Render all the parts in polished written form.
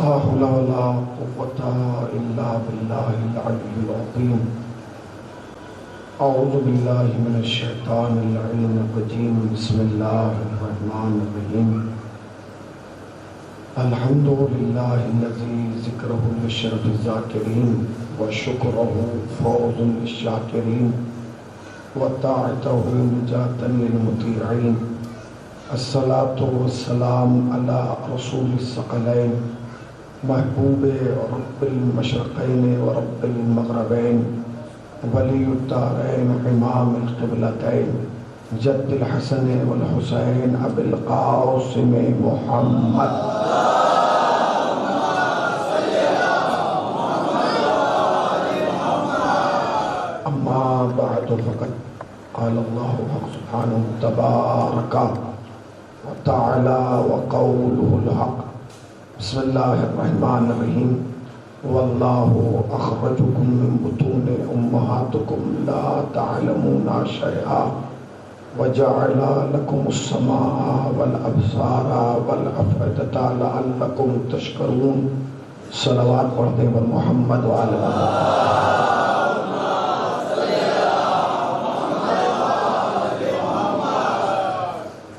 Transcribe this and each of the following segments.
لا حول ولا قوة إلا بالله العلي العظيم. أعوذ بالله من الشيطان اللعين الرجيم. بسم الله الرحمن الرحيم. الحمد لله الذي ذكره للشرف الذاكرين وشكره فوز للشاكرين وطاعته نجاة للمطيعين. الصلاة والسلام على رسول الثقلين محبوب رب المشرقين ورب المغربين ولی الدارین امام القبلتین جد الحسن والحسین ابی القاسم محمد. اما بعد فقد قال اللہ حق سبحانہ تبارک وتعالی وقوله الحق. بسم اللہ الرحمن الرحیم. واللہ اخرجکم من بطون امہاتکم لا تعلمون شیئا وجعل لکم السماء والابصار والافئدۃ لعلکم تشکرون. صلوات پڑھتے ہیں محمد وعلی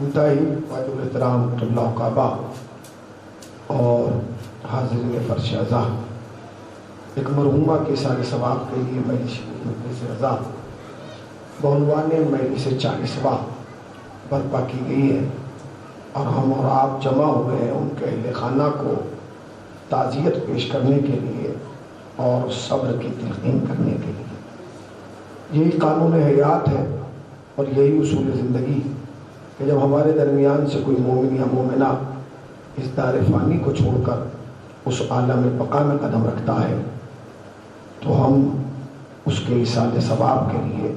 انتہائی واجب احترام قبلہ و کعبہ اور حاضرین فرش عزا. ایک مرحومہ کے سال ثواب کے لیے مجلس رضا بعنوان مجلس 40واں برپا کی گئی ہے اور ہم اور آپ جمع ہوئے ہیں ان کے اہل خانہ کو تعزیت پیش کرنے کے لیے اور صبر کی تلقین کرنے کے لیے. یہی قانون حیات ہے اور یہی اصول زندگی کہ جب ہمارے درمیان سے کوئی مومن یا مومنہ اس دار فانی کو چھوڑ کر اس عالم بقا میں قدم رکھتا ہے تو ہم اس کے ایصال ثواب کے لیے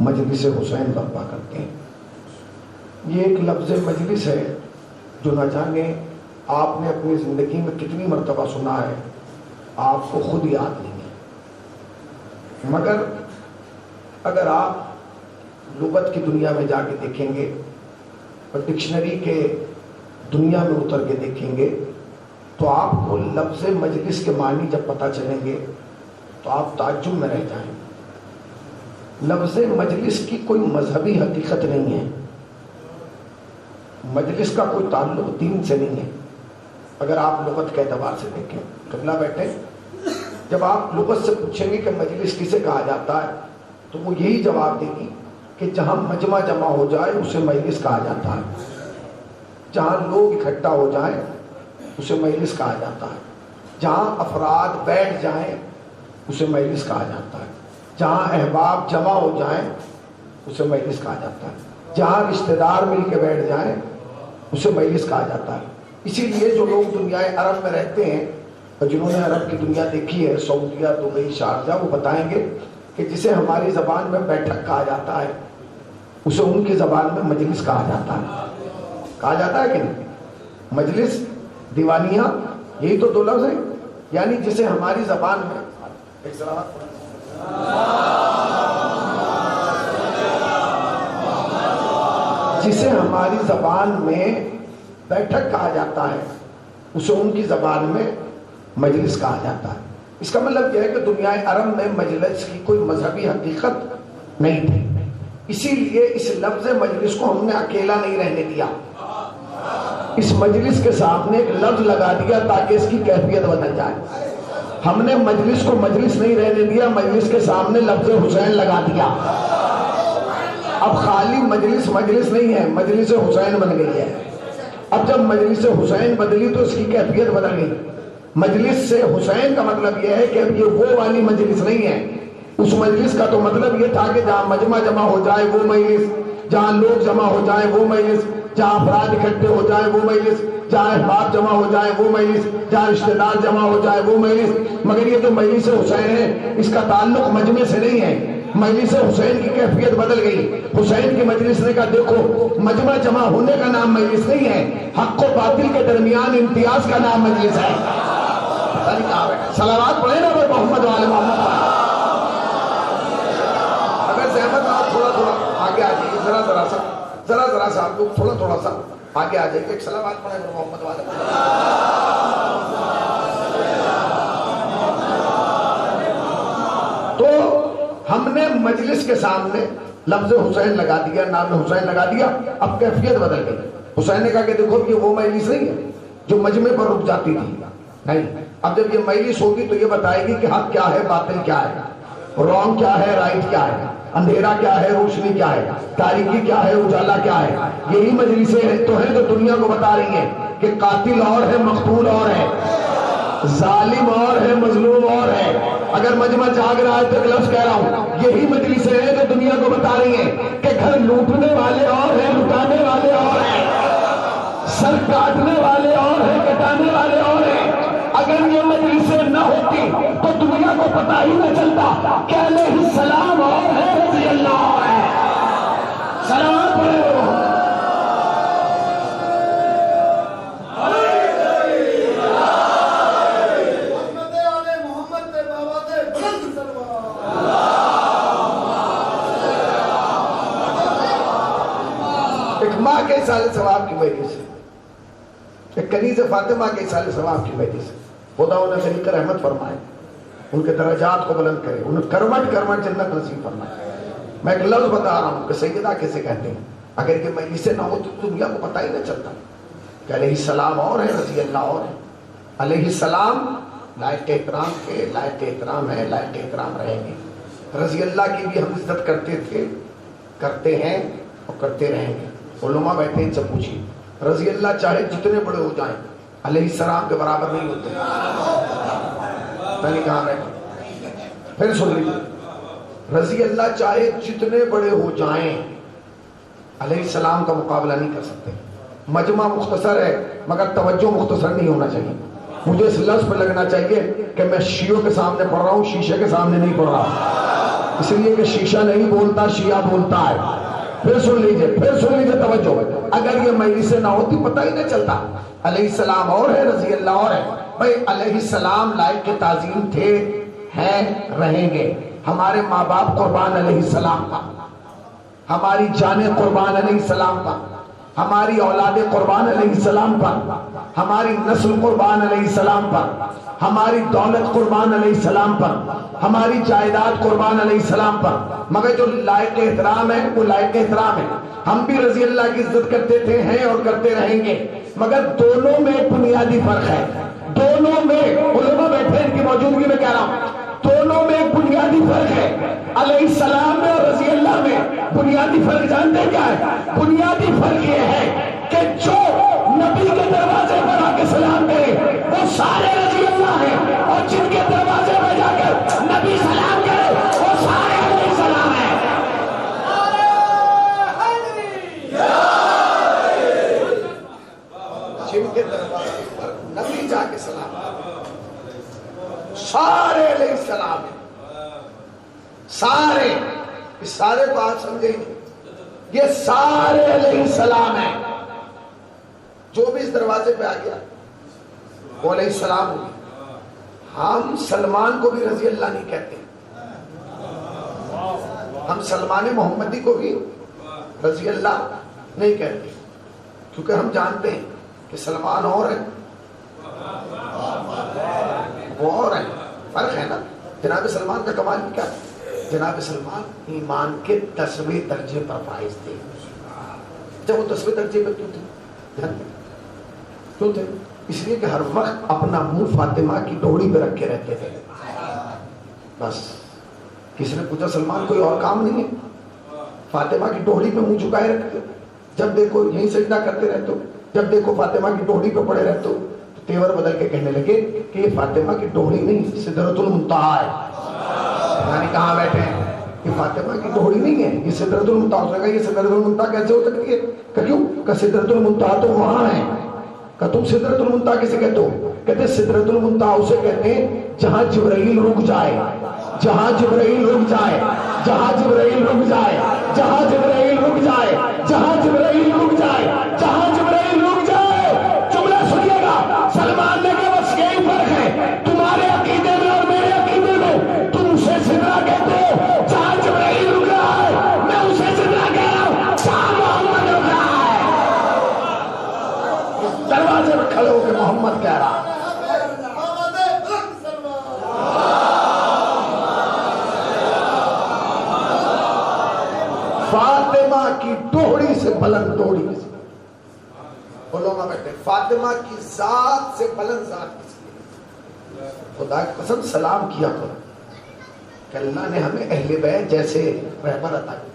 مجلس حسین برپا کرتے ہیں. یہ ایک لفظ مجلس ہے جو نہ جانے آپ نے اپنی زندگی میں کتنی مرتبہ سنا ہے آپ کو خود یاد نہیں ہے. مگر اگر آپ لغت کی دنیا میں جا کے دیکھیں گے اور ڈکشنری کے دنیا میں اتر کے دیکھیں گے تو آپ کو لفظ مجلس کے معنی جب پتہ چلیں گے تو آپ تعجب میں رہ جائیں. لفظ مجلس کی کوئی مذہبی حقیقت نہیں ہے. مجلس کا کوئی تعلق دین سے نہیں ہے. اگر آپ لغت کے اعتبار سے دیکھیں قبلہ بیٹھے جب آپ لغت سے پوچھیں گے کہ مجلس کسے کہا جاتا ہے تو وہ یہی جواب دے گی کہ جہاں مجمع جمع ہو جائے اسے مجلس کہا جاتا ہے. جہاں لوگ اکٹھا ہو جائیں اسے مجلس کہا جاتا ہے. جہاں افراد بیٹھ جائیں اسے مجلس کہا جاتا ہے. جہاں احباب جمع ہو جائیں اسے مجلس کہا جاتا ہے. جہاں رشتہ دار مل کے بیٹھ جائیں اسے مجلس کہا جاتا ہے. اسی لیے جو لوگ دنیا عرب میں رہتے ہیں اور جنہوں نے عرب کی دنیا دیکھی ہے سعودیہ دبئی شارجہ وہ بتائیں گے کہ جسے ہماری زبان میں بیٹھک کہا جاتا ہے اسے ان کی زبان میں مجلس کہا جاتا ہے. کہا جاتا ہے کہ نہیں؟ مجلس دیوانیہ یہی تو دو لفظ ہیں. یعنی جسے ہماری زبان میں جسے ہماری زبان میں بیٹھک کہا جاتا ہے اسے ان کی زبان میں مجلس کہا جاتا ہے. اس کا مطلب یہ ہے کہ دنیا عرب میں مجلس کی کوئی مذہبی حقیقت نہیں تھی. اسی لیے اس لفظ مجلس کو ہم نے اکیلا نہیں رہنے دیا. اس مجلس کے سامنے ایک لفظ لگا دیا تاکہ اس کی کیفیت بدل جائے. ہم نے مجلس کو مجلس نہیں رہنے دیا, مجلس کے سامنے لفظ حسین لگا دیا. اب خالی مجلس مجلس نہیں ہے, مجلس حسین بن گئی ہے. اب جب مجلس حسین بدلی تو اس کی کیفیت بدل گئی. مجلس سے حسین کا مطلب یہ ہے کہ اب یہ وہ والی مجلس نہیں ہے. اس مجلس کا تو مطلب یہ تھا کہ جہاں مجمع جمع ہو جائے وہ مجلس, جہاں لوگ جمع ہو جائیں وہ مجلس, جہاں افراد اکٹھے ہو جائیں وہ مجلس, جہاں احباب جمع ہو جائیں وہ مجلس, جہاں رشتہ دار جمع ہو جائے وہ مجلس. مگر یہ تو مجلس حسین ہے, اس کا تعلق مجمع سے نہیں ہے. مجلس حسین کی کیفیت بدل گئی. حسین کی مجلس نے کہا دیکھو مجمع جمع ہونے کا نام مجلس نہیں ہے, حق و باطل کے درمیان امتیاز کا نام مجلس ہے. صلوات پڑھیں نا محمد والے محمد. اگر زحمت آپ تھوڑا تھوڑا آگے آ جائیے, ذرا سا آپ لوگ تھوڑا سا آگے آ جائیے. ایک صلوات پڑھیں محمد والے. مجلس کے سامنے لفظ حسین لگا دیا، نام حسین لگا دیا، اب کیفیت بدل گئی. حسین نے کہا کہ دیکھو یہ وہ مجلس نہیں ہے جو مجمع پر رک جاتی تھی، نہیں. اب جب یہ مجلس ہوگی تو یہ بتائے گی کہ حق کیا ہے، باطل کیا ہے، رانگ کیا ہے، رائٹ کیا ہے، اندھیرا کیا ہے، روشنی کیا ہے، تاریکی کیا ہے، اجالا کیا ہے. یہی مجلسیں تو ہیں جو دنیا کو بتا رہی ہیں کہ قاتل اور ہے، مقتول اور ہے، ظالم اور ہے، مظلوم اور ہے. اگر مجمع جاگ رہا ہے تو ایک لفظ کہہ رہا ہوں، یہی مجلسیں ہیں جو دنیا کو بتا رہی ہیں کہ گھر لوٹنے والے اور ہیں، لٹانے والے اور ہیں، سر کاٹنے والے اور ہیں، کٹانے والے اور ہیں. اگر یہ مجلسیں نہ ہوتی تو دنیا کو پتہ ہی نہ چلتا کہ علیہ السلام اور ہے، رضی اللہ اور ہے. سلام پڑھے کے سال ثواب کی وجہ سے، ایک کنیز فاطمہ کے سال ثواب کی وجہ سے خدا انہیں سے کر رحمت فرمائے، ان کے درجات کو بلند کرے، انہیں کروٹ کروٹ جنت نصیب فرمائے. میں ایک لفظ بتا رہا ہوں کہ سیدہ کیسے کہتے ہیں. اگر یہ مجلسیں نہ ہو تو دنیا کو پتہ ہی نہ چلتا کہ علیہ السلام اور ہے، رضی اللہ اور ہے. علیہ السلام لائق احترام کے، لائق احترام ہے، لائق احترام رہیں گے. رضی اللہ کی بھی ہم عزت کرتے تھے، کرتے ہیں اور کرتے رہیں گے. علماء بیٹھے ان سے پوچھیے، رضی اللہ چاہے جتنے بڑے ہو جائیں علیہ السلام کے برابر نہیں ہوتے. پہلے کہاں بیٹھے، پھر سن لیجیے، رضی اللہ چاہے جتنے بڑے ہو جائیں علیہ السلام کا مقابلہ نہیں کر سکتے. مجمع مختصر ہے مگر توجہ مختصر نہیں ہونا چاہیے. مجھے اس لفظ پہ لگنا چاہیے کہ میں شیعوں کے سامنے پڑھ رہا ہوں، شیشے کے سامنے نہیں پڑھ رہا، اس لیے کہ شیشہ نہیں بولتا، شیعہ بولتا ہے. پھر سن لیجئے توجہ. اگر یہ مجلسیں نہ ہوتی پتہ ہی نہ چلتا علیہ السلام اور ہے، رضی اللہ اور ہے. بھائی علیہ السلام لائق کے تعظیم تھے، ہیں، رہیں گے. ہمارے ماں باپ قربان علیہ السلام کا، ہماری جانیں قربان علیہ السلام کا، ہماری اولاد قربان علیہ السلام پر، ہماری نسل قربان علیہ السلام پر، ہماری دولت قربان علیہ السلام پر، ہماری جائیداد قربان علیہ السلام پر. مگر جو لائق احترام ہے وہ لائق احترام ہے. ہم بھی رضی اللہ کی عزت کرتے تھے، ہیں اور کرتے رہیں گے. مگر دونوں میں بنیادی فرق ہے. دونوں میں علماء بیٹھے ان کی موجودگی میں کہہ رہا ہوں، دونوں میں بنیادی فرق ہے. علیہ السلام میں اور رضی اللہ میں بنیادی فرق جانتے کیا ہے؟ بنیادی فرق یہ ہے کہ جو نبی کے دروازے پر آ کے سلام کرے وہ سارے رضی اللہ ہیں، اور جن کے دروازے پر جا کر نبی سلام کرے وہ سارے علیہ السلام ہیں. جن کے دروازے پر نبی جا کے سلام سارے علیہ السلام ہیں. سارے، اس سارے کو آپ سمجھیں گے، یہ سارے علیہ السلام ہیں. جو بھی اس دروازے پہ آ گیا وہ علیہ السلام ہوگی. ہم سلمان کو بھی رضی اللہ نہیں کہتے، ہم سلمان محمدی کو بھی رضی اللہ نہیں کہتے، کیونکہ ہم جانتے ہیں کہ سلمان اور ہے، وہ اور ہے. فرق ہے نا. جناب سلمان کا کمال کیا ہے؟ جناب سلمان ایمان کے 10ویں درجے پر فائز تھے. جب وہ 10ویں درجے پر کیوں تھے؟ کیوں تھے؟ اس لیے کہ ہر وقت اپنا منہ فاطمہ کی ڈوڑی پہ رکھ کے رہتے تھے. بس کسی نے پوچھا سلمان کوئی اور کام نہیں ہے؟ فاطمہ کی ڈوڑی پہ منہ جھکائے رکھتے، جب دیکھو یہی سجدہ کرتے رہتے ہو، جب دیکھو فاطمہ کی ڈوڑی پہ پڑے رہتے ہو. تیور بدل کے کہنے لگے کہ یہ فاطمہ کی ڈوڑی نہیں، سدرۃ المنتہا ہے. یعنی کہاں بیٹھے ہیں؟ یہ فاطمہ کی ڈوڑی نہیں ہے، یہ سدرۃ المنتہا. اس نے کہا یہ سدرۃ المنتہا کیسے ہو سکتی ہے؟ کہ کیوں؟ کہ سدرۃ المنتہا تو وہاں ہے. کہ تم سدرۃ المنتہا کسے کہتے ہو؟ کہتے سدرۃ المنتہا اسے کہتے ہیں جہاں جبرائیل رک جائے، جہاں جبرائیل رک جائے، جہاں جبرائیل رک جائے، جہاں جبرائیل رک جائے، جہاں جبرائیل رک جائے، جہاں جبرائیل رک جائے. جملہ سنیے گا. سلمان نے کہا بس یہی فرق ہے تمہارے عقیدے میں اور میرے عقیدے میں. تم اسے سدرہ کہتے ہو جہاں جبرائیل رک رہا ہے، میں اسے سدرہ کہہ رہا ہوں جہاں محمد رک رہا ہے. دروازے میں کھڑے ہو کے محمد کہہ رہا ہے. فاطمہ کی ڈوہڑی سے بلند ڈوہڑی کسی وہ لوگ بیٹھے فاطمہ کی ذات سے بلند ذات کسی خدا کی قسم سلام کیا کرو کہ اللہ نے ہمیں اہل بیت جیسے رہبر عطا کیا،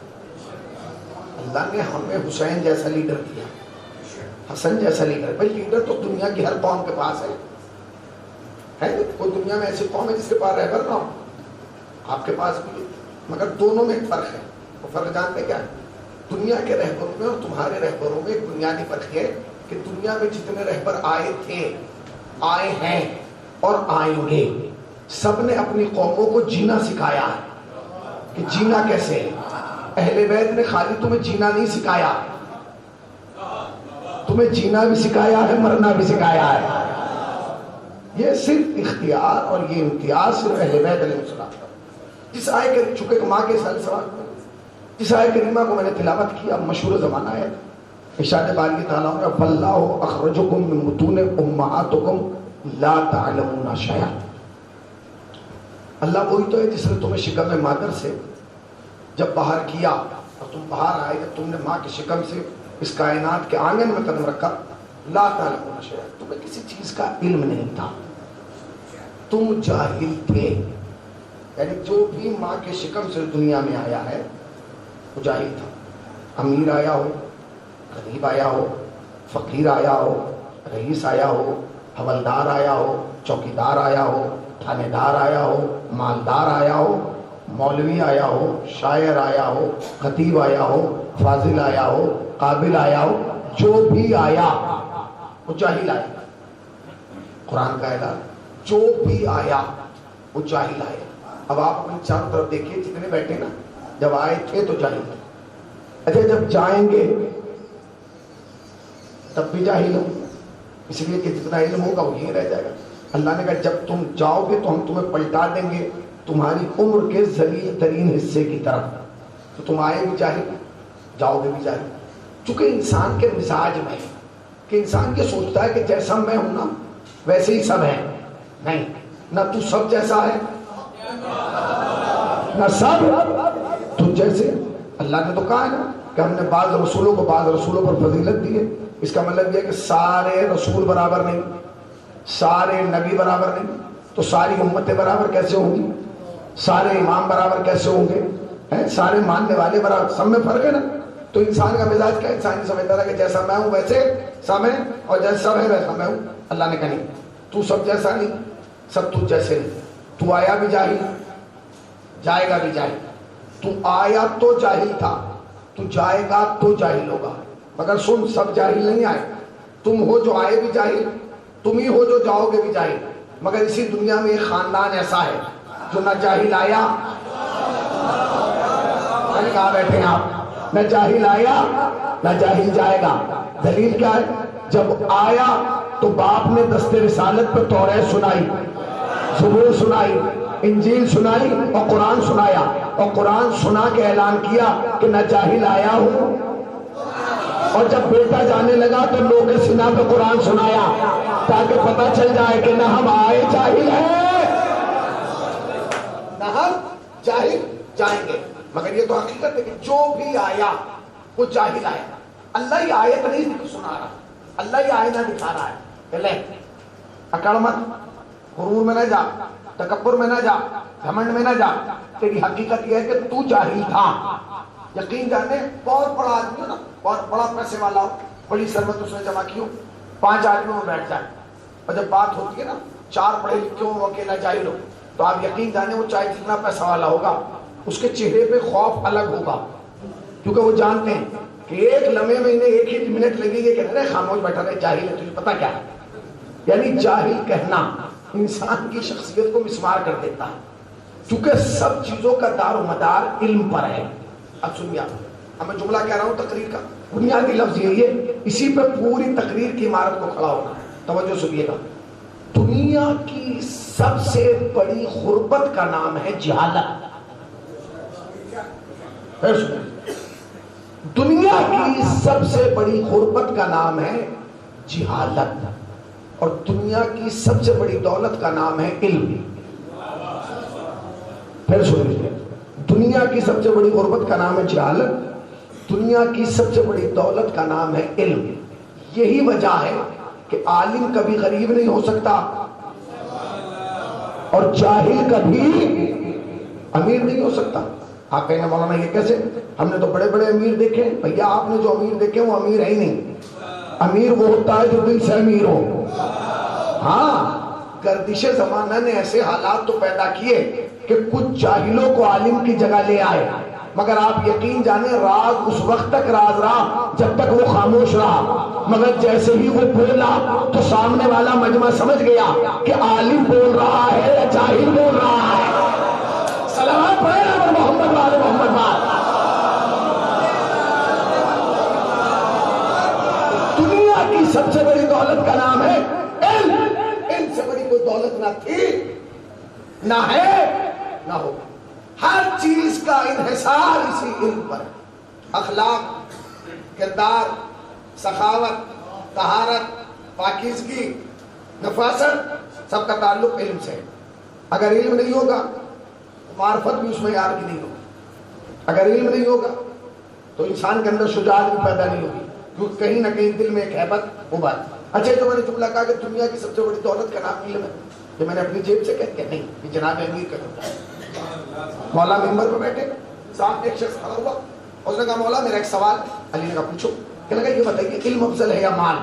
اللہ نے ہمیں حسین جیسا لیڈر دیا، حسن جیسا لیڈر. بھائی لیڈر تو دنیا کی ہر قوم کے پاس ہے کوئی دنیا میں ایسی قوم ہے جس کے پاس رہبر نہ ہو؟ آپ کے پاس بھی، مگر دونوں میں ایک فرق ہے. وہ فرق جانتے کیا ہے؟ دنیا کے رہبروں میں اور تمہارے رہبروں میں ایک بنیادی فرق ہے کہ دنیا میں جتنے رہبر آئے تھے، آئے ہیں اور آئیں گے، سب نے اپنی قوموں کو جینا سکھایا ہے کہ جینا کیسے ہے. اہل بیت نے خالی تمہیں جینا نہیں سکھایا، تمہیں جینا بھی سکھایا ہے، مرنا بھی سکھایا ہے. یہ صرف اختیار اور یہ امتیاز صرف اہل بیت علیہ السلام. جس آئے کے چکے ماں کے سوال جس آئے کریمہ کو میں نے تلاوت کیا، مشہور زمانہ ہے ارشاد باری تعالیٰ نے واللہ اخرجکم من بطون امہاتکم لا تعلمون شیئا. اللہ وہی تو ہے جس نے تمہیں شکم مادر سے جب باہر کیا اور تم باہر آئے، جب تم نے ماں کی شکم سے اس کائنات کے آنگن میں قدم رکھا، لا تعلمون شیئا، تمہیں کسی چیز کا علم نہیں تھا، تم جاہل تھے. یعنی جو بھی ماں کے شکم سے دنیا میں آیا ہے وہ جاہل تھا. امیر آیا ہو، غریب آیا ہو، فقیر آیا ہو، رئیس آیا ہو، حوالدار آیا ہو، چوکیدار آیا ہو، تھانے دار آیا ہو، مالدار آیا ہو، مولوی آیا ہو، شاعر آیا ہو، خطیب آیا ہو، فاضل آیا ہو، قابل آیا ہو، جو بھی آیا وہ جاہل آیا. قرآن کا اعلان، جو بھی آیا وہ جاہل آیا. اب آپ اپنی چاروں طرف دیکھیے جتنے بیٹھے نا، جب آئے تھے تو جاہل تھے. اچھا جب جائیں گے تب بھی جاہل ہوں، اس لیے کہ جتنا علم ہوگا وہ یہی رہ جائے گا. اللہ نے کہا جب تم جاؤ گے تو ہم تمہیں پلٹا دیں گے تمہاری عمر کے ذلیل ترین حصے کی طرف. تو تم آئے بھی جاہل، جاؤ گے بھی جاہل. چونکہ انسان کے مزاج میں کہ انسان یہ سوچتا ہے کہ جیسا میں ہوں نا ویسے ہی سب ہیں. نہیں، نہ تو سب جیسا ہے نہ سب تجھ جیسے. اللہ نے تو کہا ہے نا کہ ہم نے بعض رسولوں کو بعض رسولوں پر فضیلت دی ہے. اس کا مطلب یہ کہ سارے رسول برابر نہیں، سارے نبی برابر نہیں. تو ساری امتیں برابر کیسے ہوں گی؟ سارے امام برابر کیسے ہوں گے؟ سارے ماننے والے برابر، سب میں فرق ہے نا. تو انسان کا مزاج کیا؟ انسان سمجھتا تھا کہ جیسا میں ہوں ویسے سب ہے، اور جیسا سب ہے ویسا میں ہوں. اللہ نے کہا نہیں، تو سب جیسا نہیں، سب تجھ جیسے نہیں. تو آیا بھی جاہل، جائے گا بھی جاہل. تو آیا تو جاہل تھا، تو جائے گا تو جاہل ہوگا. مگر سن، سب جاہل نہیں آئے. تم ہو جو آئے بھی جاہل، تم ہی ہو جو جاؤ گے بھی جاہل. مگر اسی دنیا میں ایک خاندان ایسا ہے جو نہ جاہل آیا، کہاں بیٹھے ہیں آپ، نہ جاہل آیا نہ جاہل جائے گا. دلیل کیا ہے؟ جب آیا تو باپ نے دست رسالت پہ توریت سنائی، زبور سنائی، انجیل سنائی اور قرآن سنایا. اور قرآن سنا کے اعلان کیا کہ نہ جاہل آیا ہوں. اور جب بیٹا جانے لگا تو لوگ سنا پہ قرآن سنایا تاکہ پتہ چل جائے کہ نہ ہم آئے جاہل ہیں نہ ہم جاہل جائیں گے. مگر یہ تو حقیقت ہے کہ جو بھی آیا وہ جاہل آیا. اللہ ہی آیت نہیں سنا رہا، اللہ ہی آئینہ دکھا رہا ہے کہ لے اکڑ مت، غرور میں نہ جا، تکبر میں نہ جا، گھمنڈ میں نہ جا. تیری حقیقت یہ ہے کہ تو جاہل تھا. یقین جانے بہت بڑا آدمی ہو نا، بہت بڑا پیسے والا ہو، بڑی ثروت اس نے جمع کی ہو، 5 آدمیوں میں بیٹھ جائے اور جب بات ہوتی ہے نا 4 پڑھے لکھے ہو، اکیلا جاہل ہو، تو آپ یقین جانے وہ چاہے جتنا پیسہ والا ہوگا اس کے چہرے پہ خوف الگ ہوگا. کیونکہ وہ جانتے ہیں کہ ایک لمحے میں انہیں ایک ہی منٹ لگے گی کہ ارے خاموش بیٹھا رہے، جاہل ہے، تجھے پتا کیا ہے. یعنی جاہل کہنا انسان کی شخصیت کو مسمار کر دیتا ہے. چونکہ سب چیزوں کا دار و مدار علم پر ہے. اب سنیے، اب میں جملہ کہہ رہا ہوں تقریر کا، بنیادی لفظ یہی ہے، اسی پہ پوری تقریر کی عمارت کو کھڑا ہونا. توجہ سنیے گا. دنیا کی سب سے بڑی غربت کا نام ہے جہالت. دنیا کی سب سے بڑی غربت کا نام ہے جہالت، اور دنیا کی سب سے بڑی دولت کا نام ہے علم. پھر سنیے، دنیا کی سب سے بڑی غربت کا نام ہے جہالت، دنیا کی سب سے بڑی دولت کا نام ہے علم. یہی وجہ ہے کہ عالم کبھی غریب نہیں ہو سکتا اور جاہل کبھی امیر نہیں ہو سکتا. آپ کہیں گے مولانا یہ کیسے؟ ہم نے تو بڑے بڑے امیر دیکھے. بھیا آپ نے جو امیر دیکھے وہ امیر ہے ہی نہیں. امیر وہ ہوتا ہے جو دل سے امیر ہو. ہاں، گردش زمانہ نے ایسے حالات تو پیدا کیے کہ کچھ جاہلوں کو عالم کی جگہ لے آئے، مگر آپ یقین جانیں راز اس وقت تک راز رہا جب تک وہ خاموش رہا. مگر جیسے ہی وہ بولا تو سامنے والا مجمع سمجھ گیا کہ عالم بول رہا ہے یا جاہل بول رہا ہے. سلامات پڑھیں نا محمد والے محمد بات. دنیا کی سب سے بڑی دولت کا نام ہے علم. علم سے بڑی کوئی دولت نہ تھی، نہ ہے، نہ ہو. ہر چیز کا انحصار اسی علم پر. اخلاق، کردار، سخاوت، طہارت، پاکیزگی، نفاست، سب کا تعلق علم سے ہے. اگر علم نہیں ہوگا تو معرفت بھی اس میں یار کی نہیں ہوگی. اگر علم نہیں ہوگا تو انسان کے اندر شجاعت بھی پیدا نہیں ہوگی، کیونکہ کہیں نہ کہیں دل میں ایک ہیبت ابھر. اچھا جو میں نے جملہ کہا کہ دنیا کی سب سے بڑی دولت کا نام علم ہے، کہ میں نے اپنی جیب سے کہہ دیا؟ نہیں، یہ جناب امیر کا ہوتا ہے. مولا ممبر پہ بیٹھے، سامنے ایک شخص کھڑا ہوا، اس نے کہا مولا میرا ایک سوال. علی نے کہا پوچھو. کہنے لگا یہ بتائیے علم افضل ہے یا مال؟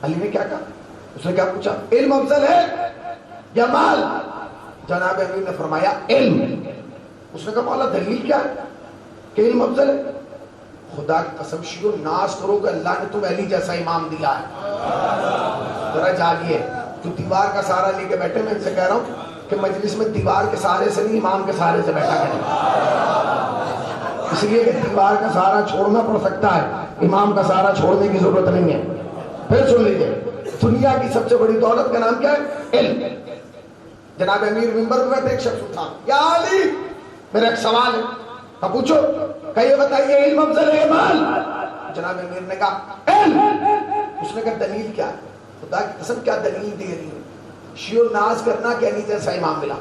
علی نے کیا کہا؟ اس نے کیا پوچھا؟ علم افضل ہے یا مال؟ جناب امیر نے فرمایا علم. اس نے کہا مولا دلیل کیا ہے کہ علم افضل ہے؟ خدا کی قسم شیو ناز کرو کہ اللہ نے تمہیں علی جیسا امام دیا ہے. ذرا جاگیے. جو دیوار کا سہارا لے کے بیٹھے، میں ان سے کہہ رہا ہوں کہ مجلس میں دیوار کے سہارے سے نہیں امام کے سہارے سے بیٹھا کریں، اس لیے کہ دیوار کا سہارا چھوڑنا پڑ سکتا ہے، امام کا سہارا چھوڑنے کی ضرورت نہیں ہے. پھر سن لیجیے، دنیا کی سب سے بڑی دولت کا نام کیا ہے؟ علم. جناب امیر ممبر پہ بیٹھے، ایک شخص اٹھا، یا علی میرا ایک سوال ہے. اب پوچھو. کہ یہ بتائیے علم افضل ہے یا مال؟ جناب امیر نے کہا علم. اس نے کہا دلیل کیا ہے؟ خدا کی قسم کیا دلیل دے رہی ہے؟ شیو ناز کرنا کہ علی جیسا امام ملا.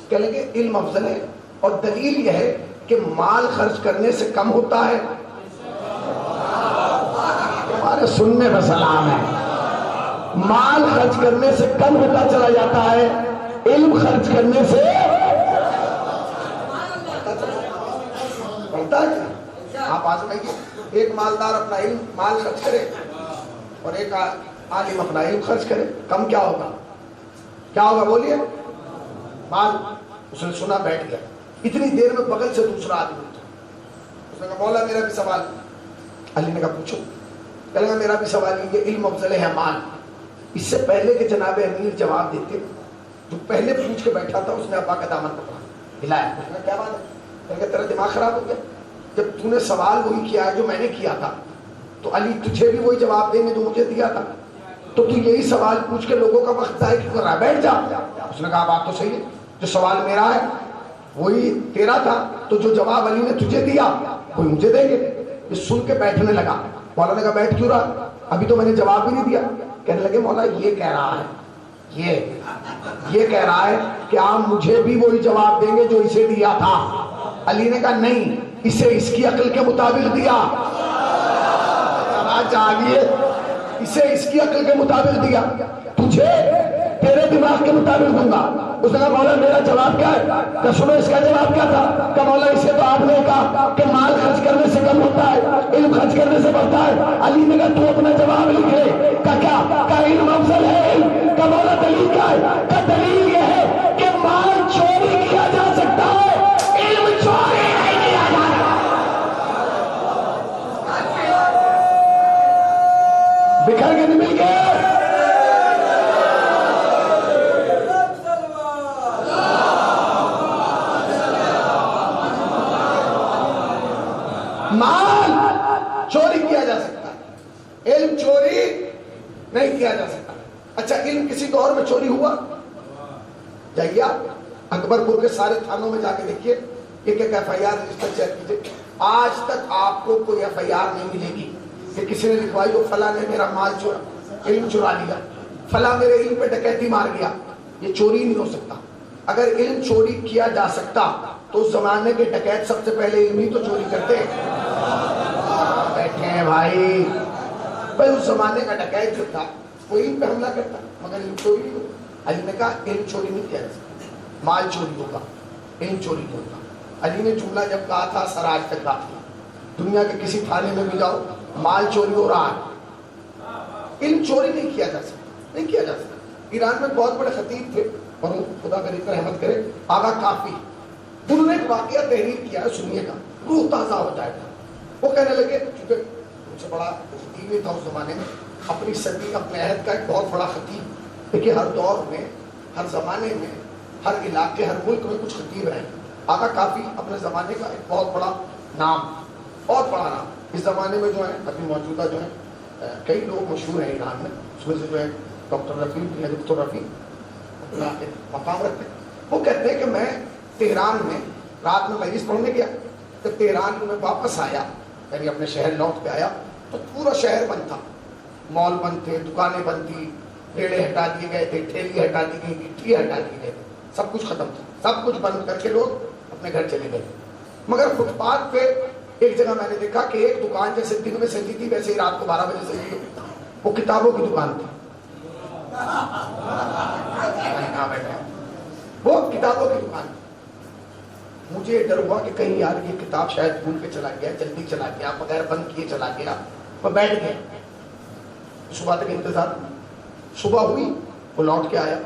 کہنے لگے علم افضل ہے اور دلیل یہ ہے کہ مال خرچ کرنے سے کم ہوتا ہے. تمہارے سننے میں سلام ہے. مال خرچ کرنے سے کم ہوتا چلا جاتا ہے، علم خرچ کرنے سے بڑھتا ہے. آپ آزمائیے، ایک مالدار اپنا علم مال خرچ کرے اور ایک عالم اپنا علم خرچ کرے، کم کیا ہوگا؟ کیا ہوگا بولیے؟ مال. اس نے سنا، بیٹھ گیا. اتنی دیر میں بغل سے دوسرا آدمی اٹھا. اس نے کہا مولا میرا بھی سوال. علی نے کہا پوچھو. کہنے لگا میرا بھی سوال یہ علم افضل ہے مال. اس سے پہلے کہ جناب امیر جواب دیتے، جو پہلے پوچھ کے بیٹھا تھا اس نے ابا کا دامن پکڑا، ہلایا. اس نے کہا کیا بات ہے؟ کہنے لگا تیرا دماغ خراب ہو گیا؟ جب تو نے سوال وہی کیا ہے جو میں نے کیا تھا، تو علی تجھے بھی وہی جواب دیں گے جو مجھے دیا تھا، تو یہی سوال پوچھ کے لوگوں کا وقت ضائع کیوں کر رہا ہے؟ بیٹھ جا. اس نے کہا بات تو صحیح ہے، جو سوال میرا ہے وہی تیرا تھا، تو جو جواب علی نے تجھے دیا وہی مجھے دیں گے. یہ سن کے بیٹھنے لگا. مولا نے کہا بیٹھ کیوں رہا؟ ابھی تو میں نے جواب بھی نہیں دیا. کہنے لگے مولا یہ کہہ رہا ہے، یہ کہہ رہا ہے کہ آپ مجھے بھی وہی جواب دیں گے جو اسے دیا تھا. علی نے کہا نہیں، اسے اس کی عقل کے مطابق دیا. چاہیے اسے اس کی عقل کے مطابق دیا، تجھے تیرے دماغ کے مطابق دوں گا. اس نے کہا مولا میرا جواب کیا ہے؟ کہ سنو اس کا جواب کیا تھا؟ کہ مولا اسے تو آپ نے کہا کہ مال خرچ کرنے سے کم ہوتا ہے، علم خرچ کرنے سے بڑھتا ہے. علی نے کہا تو اپنا جواب لکھ لے. کہ کیا؟ کہ علم افضل ہے. کہ مولا دلیل کیا ہے؟ کہ دلیل یہ ہے کہ مال چوری کیا جا سکتا ہے، علم چوری نہیں کیا جا سکتا. بکھر کے نہیں مل گئے. مال چوری کیا جا سکتا ہے، علم چوری نہیں کیا جا سکتا. اچھا علم کسی دور میں چوری ہوا؟ جائیے آپ اکبر پور کے سارے تھانوں میں جا کے دیکھیے، ایک ایک F I R register check کیجیے. آج تک آپ کو کوئی ایف آئی آر نہیں ملے گی کہ کسی نے لکھوائی ہو فلاں نے میرا مال علم چرا لیا، فلاں میرے علم پہ ڈکیتی مار گیا. یہ چوری نہیں ہو سکتا. اگر علم چوری کیا جا سکتا تو اس زمانے کے ڈکیت سب سے پہلے علم ہی تو چوری کرتے. بیٹھے ہیں بھائی. بھائی اس زمانے کا ڈکیت جو تھا وہ علم پہ حملہ کرتا مگر علم چوری نہیں ہوتا. علی نے کہا علم چوری نہیں کیا جا سکتا, مال چوری ہوگا, علم چوری نہیں ہوتا. علی نے جملہ جب کہا تھا سراج تک کہا تھا, دنیا کے کسی تھانے میں بھی جاؤ مال چوری ہو رہا ہے, علم چوری نہیں کیا جا سکتا, نہیں کیا جا سکتا. ایران میں بہت بڑے خطیب تھے اور خدا کریم رحمت کرے, آغا کافی, انہوں نے ایک واقعہ تحریر کیا ہے, سنیے گا, روح تازہ ہو جائے گا. وہ کہنے لگے, چونکہ مجھ سے بڑا خطیب ہی تھا اس زمانے میں, اپنی صدی اپنے عہد کا ایک بہت بڑا خطیب. دیکھیے ہر دور میں, ہر زمانے میں, ہر علاقے, ہر ملک میں کچھ خطیب رہے. آغا کافی اپنے زمانے کا ایک بہت بڑا نام, بہت بڑا نام. اس زمانے میں جو ہے ابھی موجودہ جو ہے کئی لوگ مشہور ہیں ایران میں, اس میں سے جو ہے ڈاکٹر رفیع بھی ہے. ڈاکٹر رفیع اپنا ایک مقام رکھتے ہیں. وہ کہتے ہیں کہ میں تہران میں رات میں مجلس پڑھنے گیا, تو تہران میں واپس آیا, یعنی اپنے شہر لوٹ کے آیا, تو پورا شہر بند تھا, مال بند تھے, دکانیں بند تھی, ریڑے ہٹا دیے گئے تھے, ٹھیلی ہٹا دی گئی, گٹھی ہٹا دی گئے, سب کچھ ختم تھا, سب کچھ بند کر کے لوگ اپنے گھر چلے گئے. مگر فٹ پاتھ پہ ایک جگہ میں نے دیکھا کہ ایک دکان جیسے دن میں سجی تھی ویسے ہی رات کو 12 بجے سجی, وہ کتابوں کی دکان تھی. وہ کتابوں کی دکان. مجھے ڈر ہوا کہ کہیں یار یہ کتاب شاید بھول کے چلا گیا, جلدی چلا گیا, بغیر بند کیے چلا گیا. میں بیٹھ گیا, صبح تک انتظار. صبح ہوئی, وہ لوٹ کے آیا,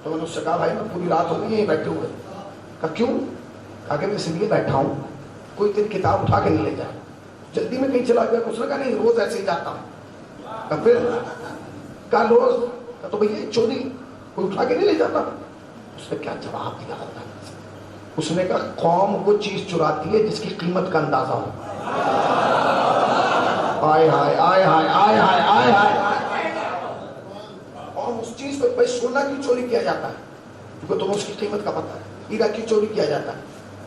تو میں نے اس سے کہا بھائی میں پوری رات ہو گئی یہیں بیٹھے ہوئے. کہا کیوں؟ کہا کہ میں اس لیے بیٹھا ہوں کوئی تیری کتاب اٹھا کے نہیں لے جائے, جلدی میں کہیں چلا گیا. اس نے کہا نہیں روز ایسے ہی جاتا ہوں. کہا پھر؟ کہا روز. تو بھئی چوری کوئی اٹھا کے نہیں لے جاتا. اس نے کیا جواب دیا ہوتا ہے؟ اس نے کہا قوم وہ چیز چراتی ہے جس کی قیمت کا اندازہ ہو. آئے ہائے آئے ہائے آئے ہائے آئے ہائے. اور اس چیز کو بھائی سونا کی چوری کیا جاتا ہے کیونکہ تمہیں اس کی قیمت کا پتہ ہے. ہیرا کی چوری کیا جاتا ہے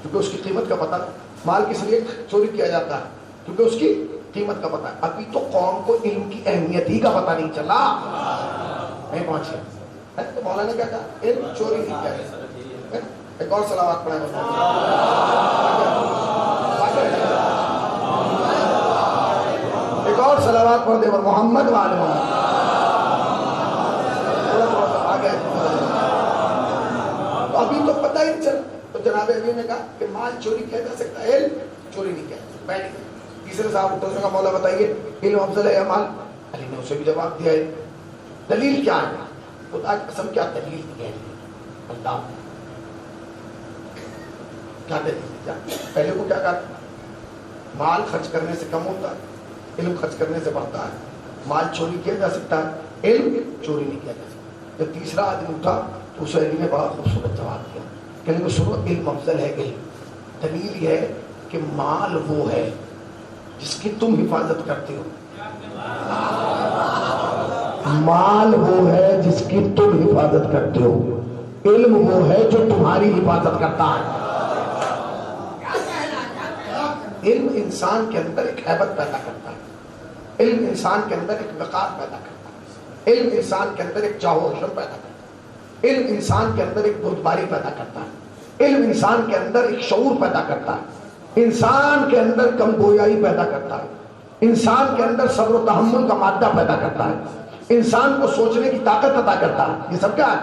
کیونکہ اس کی قیمت کا پتہ ہے. مال کس لیے چوری کیا جاتا ہے کیونکہ اس کی قیمت کا پتہ ہے. ابھی تو قوم کو علم کی اہمیت ہی کا پتہ نہیں چلا, نہیں پہنچے. تو مولانا کیا کہا علم چوری نہیں کیا جاتا. ایک اور صلوات پڑھیں, ایک اور صلوات پڑھ دے محمد وآل محمد. تھوڑا سا آگے. تو ابھی تو پتہ ہی نہیں چلا. تو جناب علی نے کہا کہ مال چوری کیا جا سکتا ہے, علم چوری نہیں کیا جا سکتا. تیسرے صاحب اٹھے, اس نے کہا مولا بتائیے علم افضل ہے یا مال؟ علی نے اسے بھی جواب دیا ہے. دلیل کیا ہے؟ خدا کی قسم کیا دلیل دی ہے اللہ, کیا دلیل؟ پہلے کو کیا کہا, مال خرچ کرنے سے کم ہوتا ہے, علم خرچ کرنے سے بڑھتا ہے. مال چوری کیا جا سکتا ہے, علم چوری نہیں کیا جا سکتا. جب تیسرا آدمی اٹھا تو اس علی نے بڑا خوبصورت جواب دیا, کہنے کو سنو علم افضل ہے علم. دلیل یہ ہے کہ مال وہ ہے جس کی تم حفاظت کرتے ہو. مال وہ ہے جس کی تم حفاظت کرتے ہو, علم وہ ہے جو تمہاری حفاظت کرتا ہے. علم انسان کے اندر ایک ہیبت پیدا کرتا ہے, علم انسان کے اندر ایک وقار پیدا کرتا ہے, علم انسان کے اندر ایک جاہ و حشم پیدا کرتا ہے, علم انسان کے اندر ایک بردباری پیدا کرتا ہے, علم انسان کے اندر ایک شعور پیدا کرتا ہے, انسان کے اندر کم گویائی پیدا کرتا ہے, انسان کے اندر صبر و تحمل کا مادہ پیدا کرتا ہے, انسان کو سوچنے کی طاقت عطا کرتا ہے. یہ سب کیا ہے؟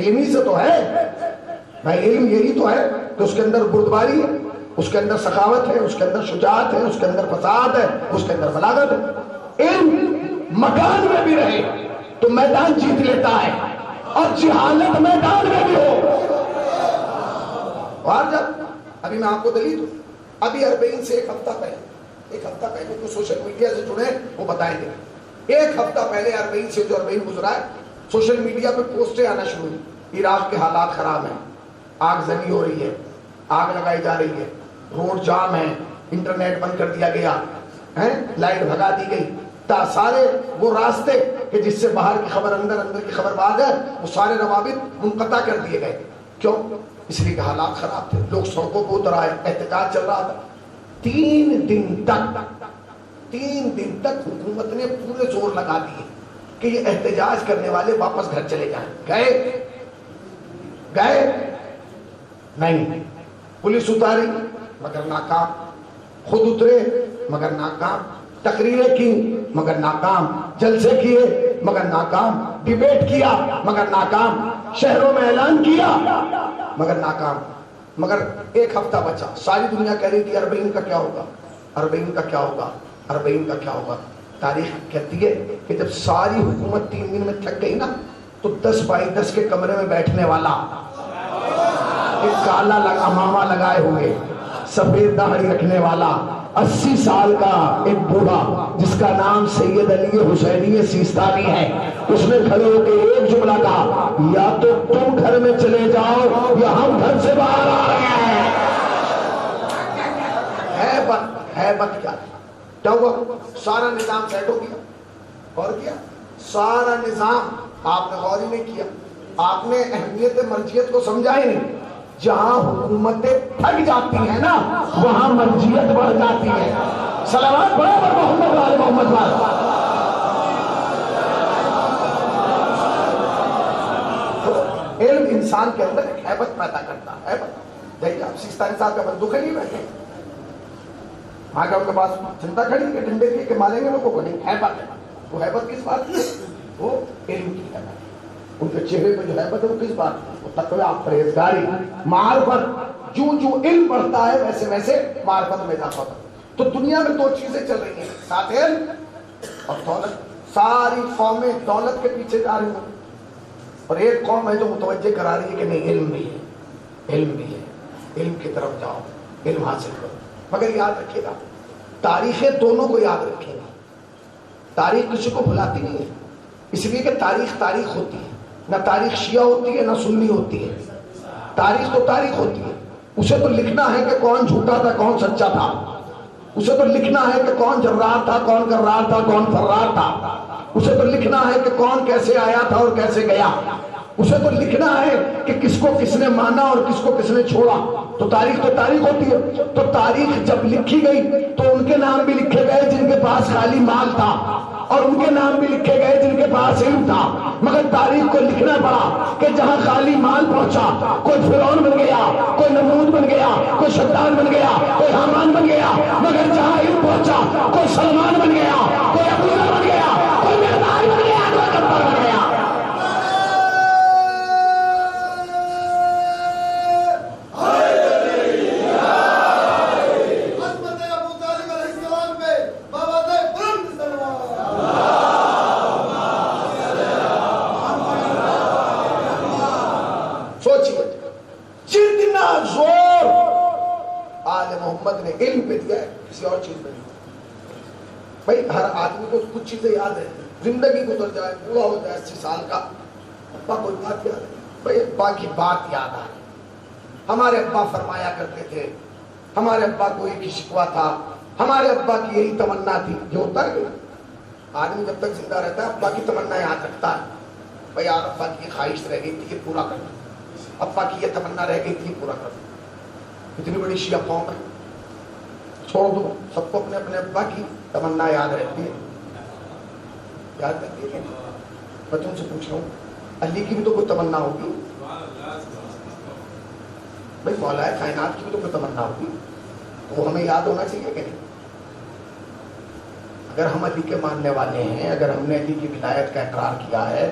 علمی سے تو ہے بھائی. علم یہی تو ہے کہ اس کے اندر بردباری ہے, اس کے اندر سخاوت ہے, اس کے اندر شجاعت ہے, اس کے اندر فساد ہے, اس کے اندر بلاغت ہے. علم مکان میں بھی رہے تو میدان جیت لیتا ہے, اور جہالت میدان میں بھی ہو. اور جب ابھی میں آپ کو دلیل دوں, ابھی 40 سے ایک ہفتہ پہلے جو سوشل میڈیا سے جڑے وہ بتائیں گے. ایک ہفتہ پہلے 40 سے جو 40 گزرا ہے, سوشل میڈیا پہ پوسٹیں آنا شروع ہوئی. عراق کے حالات خراب ہیں, آگ زنی ہو رہی ہے, آگ لگائی جا رہی ہے, روڈ جام ہے, انٹرنیٹ بند کر دیا گیا ہے, لائٹ بھگا دی گئی. سارے وہ راستے کہ جس سے باہر کی خبر اندر, اندر کی خبر باہر ہے, وہ سارے روابط منقطع کر دیے گئے. کیوں؟ اس لیے کہ حالات خراب تھے, لوگ سڑکوں کو اتر آئے, احتجاج چل رہا تھا. 3 دن تک حکومت نے پورے زور لگا دیے کہ یہ احتجاج کرنے والے واپس گھر چلے جائیں. گئے نہیں, پولیس اتاری مگر ناکام. خود اترے مگر ناکام، تقریریں کی مگر ناکام، جلسے کیے مگر ناکام، ڈیبیٹ کیا مگر ناکام، شہروں میں اعلان کیا مگر ناکام۔ مگر ایک ہفتہ بچا، ساری دنیا کہہ رہی تھی اربعین کا کیا ہوگا، اربعین کا کیا ہوگا، اربعین کا کیا ہوگا۔ تاریخ کہتی ہے کہ جب ساری حکومت 3 دن میں تھک گئی نا تو 10 بائی 10 کے کمرے میں بیٹھنے والا ایک کالا امامہ لگائے ہوئے سفید داڑھی رکھنے والا 80 سال کا ایک بوڑھا جس کا نام سید علی حسینی سیستانی ہے، اس نے کھڑے ہو کے ایک جملہ کہا، یا تو تم گھر میں چلے جاؤ یا ہم گھر سے باہر آ رہے ہیں۔ ہیبت کیا ہوا؟ سارا نظام سیٹ ہو گیا۔ غور کیا؟ سارا نظام آپ نے غور ہی نہیں کیا، آپ نے اہمیت مرجیت کو سمجھا ہی نہیں۔ جہاں حکومتیں تھک جاتی ہیں نا وہاں مرجیت بڑھ جاتی ہے۔ صلوات برابر محمد والے محمد والے۔ علم انسان کے اندر ایک ہیبت پیدا کرتا ہے۔ جائیے آپ سیستانی صاحب کا بندوق ہے نہیں بیٹھے، آگے ان کے پاس چنتا کھڑی ہے ڈنڈے کی کہ ماریں گے لوگوں کو، نہیں ہیبت ہے۔ وہ ہیبت کس بات کی ہے؟ وہ علم کی ہیبت ہے۔ ان کے چہرے پہ جو ہیبت ہے وہ کس بات کی؟ وہ تقوی، پرہیزگاری، معرفت۔ جو علم بڑھتا ہے ویسے ویسے معرفت میں اضافہ ہوتا ہے۔ تو دنیا میں 2 چیزیں چل رہی ہیں، ساتھ علم اور دولت۔ ساری قومیں دولت کے پیچھے جا رہی ہیں اور ایک قوم ہے جو متوجہ کرا رہی ہے کہ نہیں علم بھی ہے، علم بھی ہے، علم کی طرف جاؤ، علم حاصل کرو۔ مگر یاد رکھیے گا، تاریخیں دونوں کو یاد رکھے گا۔ تاریخ کسی کو بھلاتی نہیں ہے، اس لیے کہ تاریخ ہوتی ہے، نہ تاریخ شیعہ ہوتی ہے نہ سنی ہوتی ہے۔ تاریخ تو تاریخ ہوتی ہے، اسے تو لکھنا ہے کہ کون جھوٹا تھا کون سچا تھا، اسے تو لکھنا ہے کہ کون جرار تھا کون کرار تھا کون فرار تھا، اسے تو لکھنا ہے کہ کون کیسے آیا تھا اور کیسے گیا، اسے تو لکھنا ہے کہ کس کو کس نے مانا اور کس کو کس نے چھوڑا۔ تو تاریخ ہوتی ہے۔ تو تاریخ جب لکھی گئی تو ان کے نام بھی لکھے گئے جن کے پاس خالی مال تھا اور ان کے نام بھی لکھے گئے جن کے پاس علم تھا۔ مگر تاریخ کو لکھنا پڑا کہ جہاں خالی مال پہنچا کوئی فرعون بن گیا، کوئی نمرود بن گیا، کوئی شداد بن گیا، کوئی حامان بن گیا، مگر جہاں علم پہنچا کوئی سلمان بن گیا، کوئی ابوذر بن گیا، کوئی مرداد بن گیا، کوئی گبر بن گیا۔ محمد نے علم پہ دیا ہے، کسی اور چیز پہ نہیں۔ بھائی ہر آدمی کو کچھ چیزیں یاد رہتی ہیں، زندگی گزر جائے، بوڑھا ہو جائے 80 سال کا، ابا کوئی بات یاد ہے، بھائی ابا کی بات یاد آ رہی۔ ہمارے ابا فرمایا کرتے تھے، ہمارے ابا کو ایک ہی شکوہ تھا، ہمارے ابا کی یہی تمنا تھی۔ جو ہوتا ہے آدمی جب تک زندہ رہتا ہے ابا کی تمنا یاد رکھتا ہے، بھائی یار ابا کی خواہش رہ گئی تھی یہ پورا کرنا، ابا کی یہ تمنا رہ گئی تھی یہ پورا کرنا۔ اتنی بڑی شیعہ قوم ہے، چھوڑ دو، سب کو اپنے اپنے ابا کی تمنا یاد رہتی ہے، یاد رہتی ہے۔ میں تم سے پوچھ رہا ہوں، علی کی بھی تو کوئی تمنا ہوگی، بھائی مولا کائنات کی بھی تو کوئی تمنا ہوگی، وہ ہمیں یاد ہونا چاہیے کہ نہیں؟ اگر ہم علی کے ماننے والے ہیں، اگر ہم نے علی کی ولایت کا اقرار کیا ہے،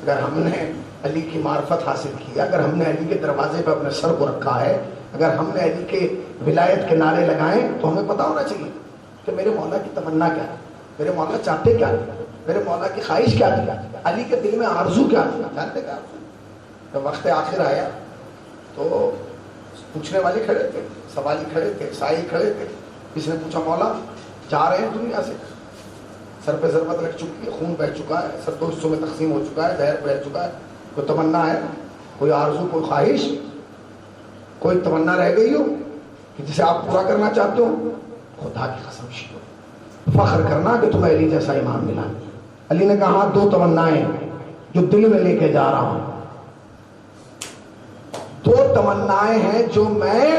اگر ہم نے علی کی معرفت حاصل کی، اگر ہم نے علی کے دروازے پہ اپنے سر کو رکھا ہے، اگر ہم نے علی کے ولایت کے نعرے لگائیں، تو ہمیں پتہ ہونا چاہیے کہ میرے مولا کی تمنا کیا ہے، میرے مولا چاہتے کیا ہے، میرے مولا کی خواہش کیا تھی، علی کے دل میں آرزو کیا تھی۔ جانتے کیا؟ جب وقت آخر آیا تو پوچھنے والے کھڑے تھے، سوالی کھڑے تھے، سائی کھڑے تھے۔ کسی نے پوچھا مولا جا رہے ہیں دنیا سے، سر پہ ضربت لگ چکی ہے، خون بہ چکا ہے، سر دو حصوں میں تقسیم ہو چکا ہے، زہر بہ چکا ہے، کوئی تمنا ہے، کوئی آرزو، کوئی خواہش، کوئی تمنا رہ گئی ہو کہ جسے آپ پورا کرنا چاہتے ہو؟ خدا کی قسم شکر فخر کرنا کہ تمہیں علی جیسا امام ملا۔ علی نے کہا 2 تمنائیں جو دل میں لے کے جا رہا ہوں، 2 تمنائیں ہیں جو میں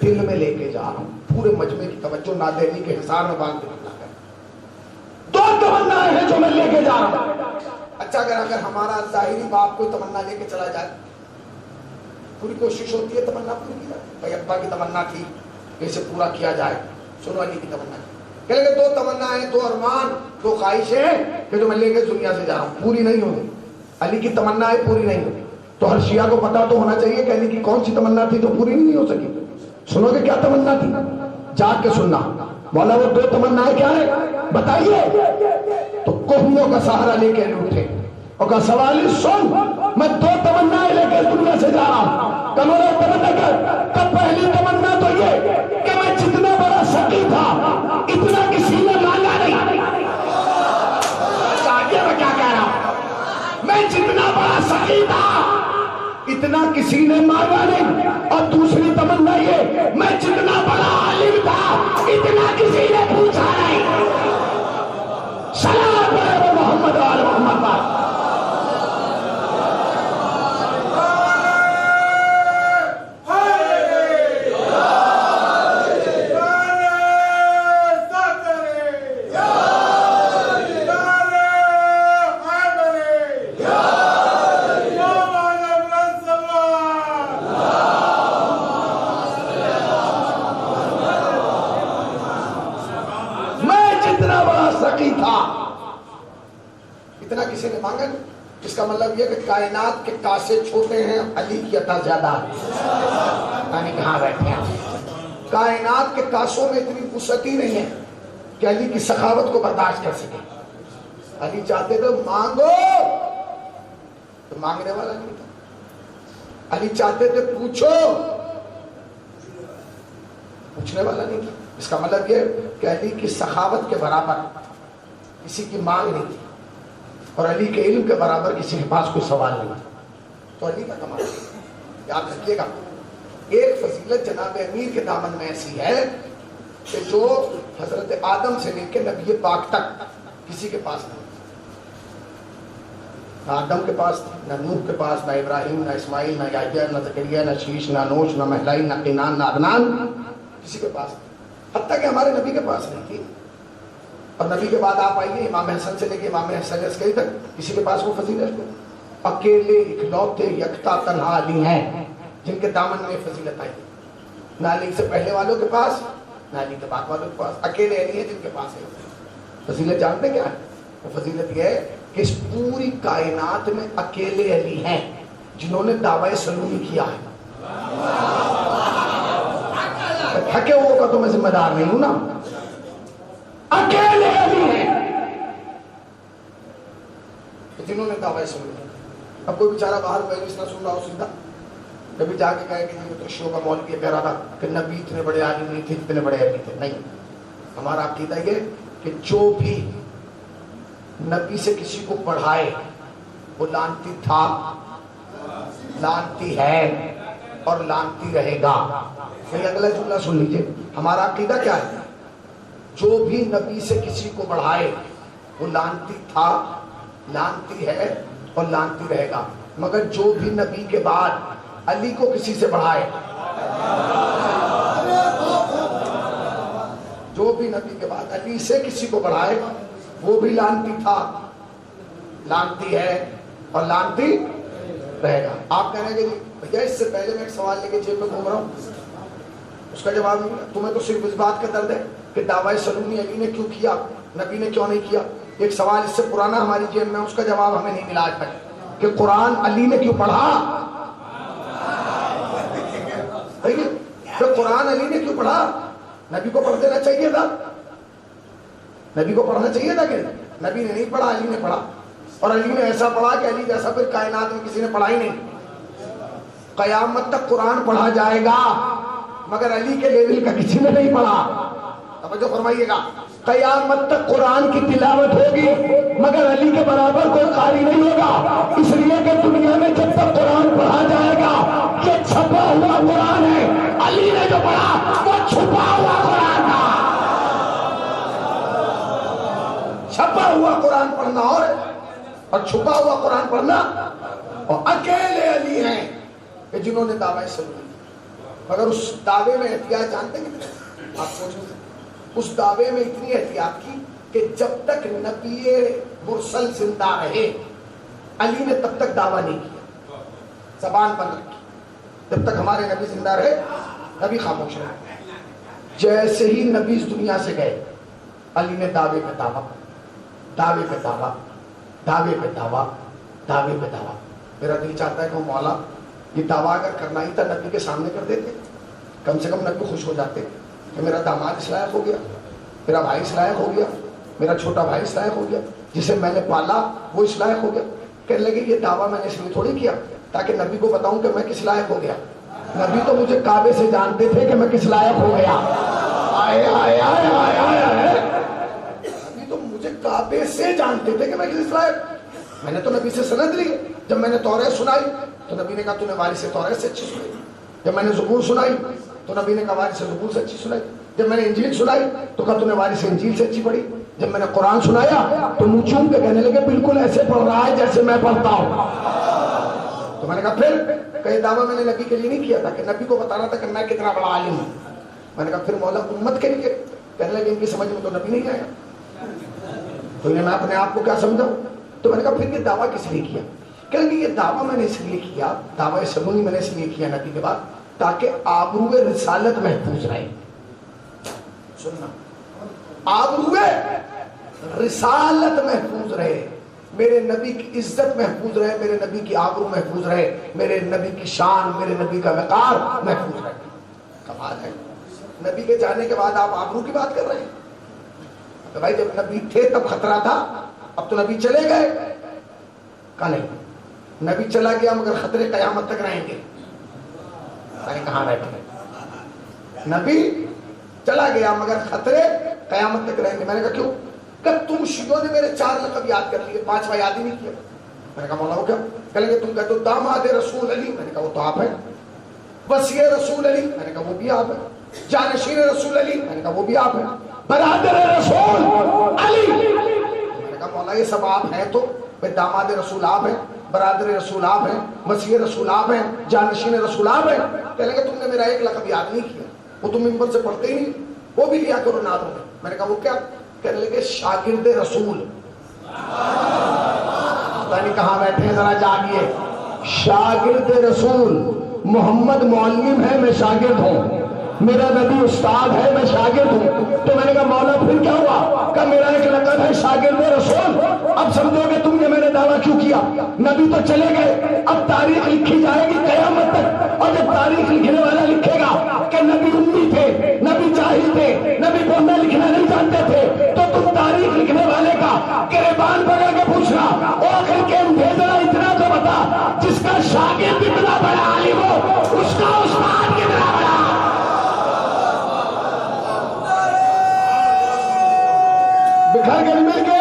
دل میں لے کے جا رہا ہوں۔ پورے مجمع کی توجہ نادری کے حصار میں باندھ کے نکلا ہے۔ 2 تمنائیں ہیں جو میں لے کے جا رہا ہوں۔ اچھا اگر ہمارا ظاہری باپ کوئی تمنا لے کے چلا جائے، پوری کوشش ہوتی ہے تمنا پوری کی جائے۔ بھائی ابا کی تمنا تھی کہ اسے پورا کیا جائے، سنو علی کی تمنا کہ لگے دو تمنا ہے، دو ارمان، دو خواہشیں کہ جو میں لے کے دنیا سے جا رہا ہوں، پوری نہیں ہوگی. علی کی تمنا ہے پوری نہیں ہوگی. تو ہر شیعہ کو پتا تو ہونا چاہیے کہ علی کی کون سی تمنا تھی جو پوری نہیں ہو سکی. سنو کہ کیا تمنا تھی، جاگ کے سننا. مولا وہ دو تمنا کیا ہے بتائیے. تو کوہنیوں کا سہارا لے کے اٹھے اور کہا سوالی سن، میں دو تمنا لے کے دنیا سے جا رہا ہوں. کمرہ تمنا کر. تب پہلی تمنا تو یہ کہ میں جتنا بڑا سخی تھا اتنا کسی نے مانگا نہیں. آگے میں کیا کہہ رہا ہوں، میں جتنا بڑا سخی تھا اتنا کسی نے مانگا نہیں. اور دوسری تمنا یہ، میں جتنا بڑا عالم تھا اتنا کسی نے پوچھا نہیں. سلام علیہ محمد وعلی محمد بات. اتنا کسی نے مانگا نہیں. اس کا مطلب یہ کہ کائنات کے کاسے چھوٹے ہیں، علی کی عطا زیادہ ہے. یعنی کہاں بیٹھے ہیں، کائنات کے کاسوں میں اتنی وسعت ہی نہیں ہے کہ علی کی سخاوت کو برداشت کر سکے. علی چاہتے تھے مانگو تو مانگنے والا نہیں تھا. علی چاہتے تھے پوچھو، پوچھنے والا نہیں تھا. اس کا مطلب یہ کہ علی کی سخاوت کے برابر کسی کی مانگ نہیں تھی، اور علی کے علم کے برابر کسی کے پاس کوئی سوال نہیں تھا. تو علی کا کمال یاد رکھیے گا. ایک فضیلت جناب امیر کے دامن میں ایسی ہے کہ جو حضرت آدم سے لے کے نبی پاک تک کسی کے پاس نہیں. نہ آدم کے پاس تھی، نہ نوح کے پاس، نہ ابراہیم، نہ اسماعیل، نہ یحییٰ، نہ زکریا، نہ شیش، نہ نوش، نہ محلائی، نہ قینان، نہ عدنان، کسی کے پاس نہیں. حتیٰ کہ ہمارے نبی کے پاس نہیں تھی. اور نبی کے بعد آپ آئیے امام حسن سے لے کے امام حسن عسکری تک کسی کے پاس وہ فضیلت نہیں. اکیلے اکلوتے یکتا تنہا علی ہیں جن کے دامن میں فضیلت آئی. نہ علی سے پہلے والوں کے پاس، نہ علی کے بعد والوں کے پاس. اکیلے علی ہیں جن کے پاس ہے. فضیلت جانتے کیا ہے؟ وہ فضیلت یہ ہے کہ اس پوری کائنات میں اکیلے علی ہیں جنہوں نے دعوی سلومی کیا ہے. تھکے ہوئے کا تو میں ذمہ دار نہیں ہوں نا. اکیلے علی ہیں جنہوں نے دعوی سلومی کیا. اب کوئی بیچارہ باہر مجلس نہ سن رہا ہو سیدھا کبھی جا کے کہے کہ یہ تو شیعوں کا مولوی کہہ رہا تھا کہ نبی اتنے بڑے عالم نہیں تھے اتنے بڑے علی تھے. نہیں، ہمارا عقیدہ یہ کہ جو بھی نبی سے کسی کو پڑھائے وہ لانتی تھا، لانتی ہے اور لانتی رہے گا. یہ اگلا جملہ سن لیجئے. ہمارا عقیدہ کیا ہے؟ جو بھی نبی سے کسی کو پڑھائے وہ لانتی تھا، لانتی ہے اور لانتی رہے گا. مگر جو بھی نبی کے بعد علی کو کسی سے پڑھائے، جو بھی نبی کے بعد علی سے کسی کو پڑھائے وہ بھی لانتی تھا، لانتی ہے اور لانتی رہے گا. آپ کہنے کہ بھیا اس سے پہلے میں ایک سوال لے کے جیب میں گھوم رہا ہوں، اس کا جواب نہیں. تمہیں تو صرف اس بات کا درد ہے کہ دعوی سلومی علی نے کیوں کیا، نبی نے کیوں نہیں کیا. ایک سوال اس سے پرانا ہماری جیب میں، اس کا جواب ہمیں نہیں ملا آج تک کہ قرآن علی نے کیوں پڑھا. کہ قرآن علی نے کیوں پڑھا؟ نبی کو پڑھ دینا چاہیے تھا، نبی کو پڑھنا چاہیے تھا کہ نبی نے نہیں پڑھا، علی نے پڑھا. اور علی نے ایسا پڑھا کہ علی جیسا پھر کائنات میں کسی نے پڑھا ہی نہیں. قیامت تک قرآن پڑھا جائے گا مگر علی کے لیول کا کسی نے نہیں پڑھا. توجہ فرمائیے گا. قیامت تک قرآن کی تلاوت ہوگی مگر علی کے برابر کوئی قاری نہیں ہوگا. اس لیے کہ دنیا میں جب تک قرآن پڑھا جائے گا یہ چھپا ہوا قرآن ہے. علی نے جو پڑھا وہ چھپا ہوا قرآن تھا. چھپا ہوا قرآن پڑھنا اور چھپا ہوا قرآن پڑھنا. اور اکیلے علی ہیں کہ جنہوں نے دعوی سلومی. مگر اس دعوے میں احتیاط جانتے ہیں؟ آپ سوچیں اس دعوے میں اتنی احتیاط کی کہ جب تک نبی مرسل زندہ رہے علی نے تب تک دعویٰ نہیں کیا، زبان بند رکھی. جب تک ہمارے نبی زندہ رہے نبی خاموش رہے. جیسے ہی نبی اس دنیا سے گئے، علی نے دعوے پہ دعویٰ، دعوے پہ دعویٰ، دعوے پہ دعویٰ، دعوے پہ دعویٰ۔ میرا دل چاہتا ہے کہ مولا یہ دعویٰ اگر کرنا ہی تھا نبی کے سامنے کر دیتے، کم سے کم نبی خوش ہو جاتے کہ میرا داماد اس لائق ہو گیا، میرا بھائی اس لائق ہو گیا، میرا چھوٹا بھائی اس لائق ہو گیا، جسے میں نے پالا وہ اس لائق ہو گیا۔ کہنے لگے یہ دعویٰ میں نے اس لیے تھوڑی کیا تاکہ نبی کو بتاؤں کہ میں کس لائق ہو گیا، نبی تو مجھے کعبے سے جانتے تھے کہ میں کس لائق ہو گیا۔ آئے آئے آئے آئے آئے آئے، نبی تو مجھے کعبے سے جانتے تھے کہ میں کس لائق۔ میں نے تو نبی سے سند لی، جب میں نے توریت سنائی تو نبی نے کہا تو نے وارث توریت سے اچھی سنائی، جب میں نے زبور سنائی تو نبی نے کہا وارث زبور سے اچھی سنائی، جب میں نے انجیل سنائی تو کہا تو نے وارث انجیل سے اچھی پڑھی، جب میں نے قرآن سنایا تو منہ چوم کے کہنے لگے بالکل ایسے پڑھ رہا ہے جیسے میں پڑھتا ہوں۔ تو میں نے کہا پھر کہ دعویٰ میں نے نبی کے لیے نہیں کیا تھا کہ نبی کو بتانا تھا کہ میں کتنا بڑا عالم ہوں۔ میں نے کہا پھر مولا امت کے لیے، کہنے لگے ان کی سمجھ میں تو نبی نہیں آیا، تو میں اپنے آپ کو کیا سمجھاؤں؟ تو میں نے کہا پھر یہ دعویٰ کس لیے کیا؟ کہ یہ دعویٰ میں نے اس لیے کیا، دعویٰ سنونی میں نے اس لیے کیا نبی کے بعد تاکہ آبرو رسالت محفوظ رہے۔ سننا، آبرو رسالت محفوظ رہے، میرے نبی کی عزت محفوظ رہے، میرے نبی کی آبرو محفوظ رہے، میرے نبی کی شان، میرے نبی کا وقار محفوظ رہے۔ کمال ہے، نبی کے جانے کے بعد آپ آبرو کی بات کر رہے ہیں؟ تو بھائی جب نبی تھے تب خطرہ تھا، اب تو نبی چلے گئے، کہا نہیں نبی چلا گیا مگر خطرے قیامت تک رہیں گے۔ کہاں بیٹھے؟ نبی چلا گیا مگر خطرے قیامت تک رہیں گے۔ میں نے کہا کیوں؟ کہ تم شیعوں نے میرے 4 لقب یاد کر لیے، 5واں یاد ہی نہیں کیا۔ میں نے کہا مولا وہ کیا؟ کہیں گے تم کہتے ہو داماد رسول علی، میں نے کہا وہ تو آپ ہیں، وصی رسول علی، میں نے کہا وہ بھی آپ ہیں، جانشین رسول علی، میں نے کہا وہ بھی آپ ہیں، برادر رسول علی، میں نے کہا مولا یہ سب آپ ہیں تو داماد رسول آپ ہیں، برادر رسول آپ ہیں، وصی رسول آپ ہیں، جانشین رسول آپ ہیں۔ کہنے لگے تم نے میرا 1 لقب یاد نہیں کیا، وہ تم ممبر سے پڑھتے ہی نہیں، وہ بھی لیا کرو نعتوں میں۔ میں نے کہا وہ کیا؟ کہنے لگے شاگرد رسول۔ پتہ نہیں کہاں بیٹھے ہیں، ذرا جاگیے۔ شاگرد رسول، محمد معلم ہے میں شاگرد ہوں، میرا نبی استاد ہے میں شاگرد ہوں۔ تو میں نے کہا مولا پھر کیا ہوا؟ کہ میرا 1 لقب ہے شاگرد رسول۔ اب سمجھو کہ تم نے میں نے دعویٰ کیوں کیا؟ نبی تو چلے گئے، اب تاریخ لکھی جائے گی قیامت تک، اور جب تاریخ لکھنے والا لکھے گا کہ نبی امی تھے، نبی جاہل تھے، نبی پڑھنا لکھنا نہیں جانتے تھے، تو تم تاریخ لکھنے والے کا گریبان پکڑ کے پوچھنا او آخر کے ذرا اتنا تو بتا، جس کا شاگرد اتنا بڑا عالم ہو اس کا استاد کتنا بڑا۔ بکھر کے مل کے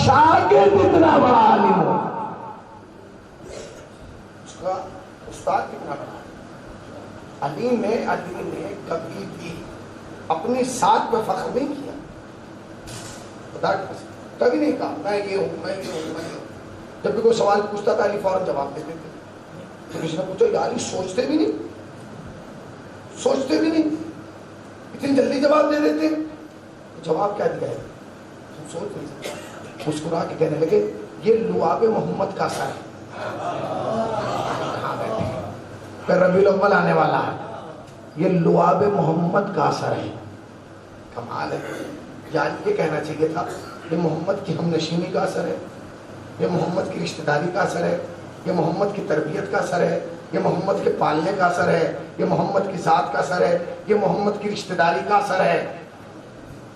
شاگرد اتنا بڑا عالم ہو اس کا استاد کتنا بڑا۔ علی نے کبھی بھی اپنی ذات پہ فخر نہیں کیا، کبھی نہیں کہا میں یہ ہوں میں یہ ہوں میں یہ ہوں۔ جب بھی کوئی سوال پوچھتا تھا علی فوراً جواب دیتے تھے۔ تو کسی نے پوچھا یا علی سوچتے بھی نہیں، سوچتے بھی نہیں، اتنی جلدی جواب دے دیتے، جواب کیا دیا ہے تم سوچ نہیں سکتے۔ مسکرا کے کہنے لگے یہ لعاب محمد کا اثر ہے، پھر ربیع الاول آنے والا ہے، یہ لعاب محمد کا اثر ہے۔ کمال ہے، یعنی یہ کہنا چاہیے تھا یہ محمد کی ہم نشینی کا اثر ہے، یہ محمد کی رشتہ داری کا اثر ہے، یہ محمد کی تربیت کا اثر ہے، یہ محمد کے پالنے کا اثر ہے، یہ محمد کی ذات کا اثر ہے، یہ محمد کی رشتہ داری کا اثر ہے۔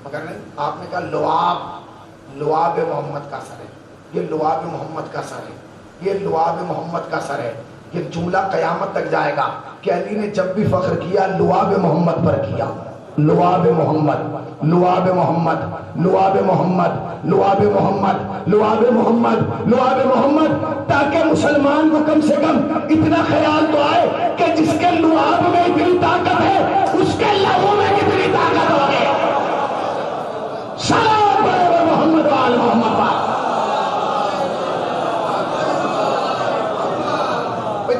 مگر نہیں، آپ نے کہا لعاب محمد کا اثر ہے، یہ لعاب محمد کا اثر ہے، یہ لعاب محمد کا اثر ہے۔ یہ جملہ قیامت تک جائے گا کہ علی نے جب بھی فخر کیا لعاب محمد پر کیا، لعاب محمد، لعاب محمد، لعاب محمد، لعاب محمد، لعاب محمد، لعاب محمد، تاکہ مسلمان کو کم سے کم اتنا خیال تو آئے کہ جس کے لعاب میں اتنی طاقت ہے اس کے لہو میں کتنی طاقت ہوگی۔ سلام پڑھے محمد وآل محمد پاک۔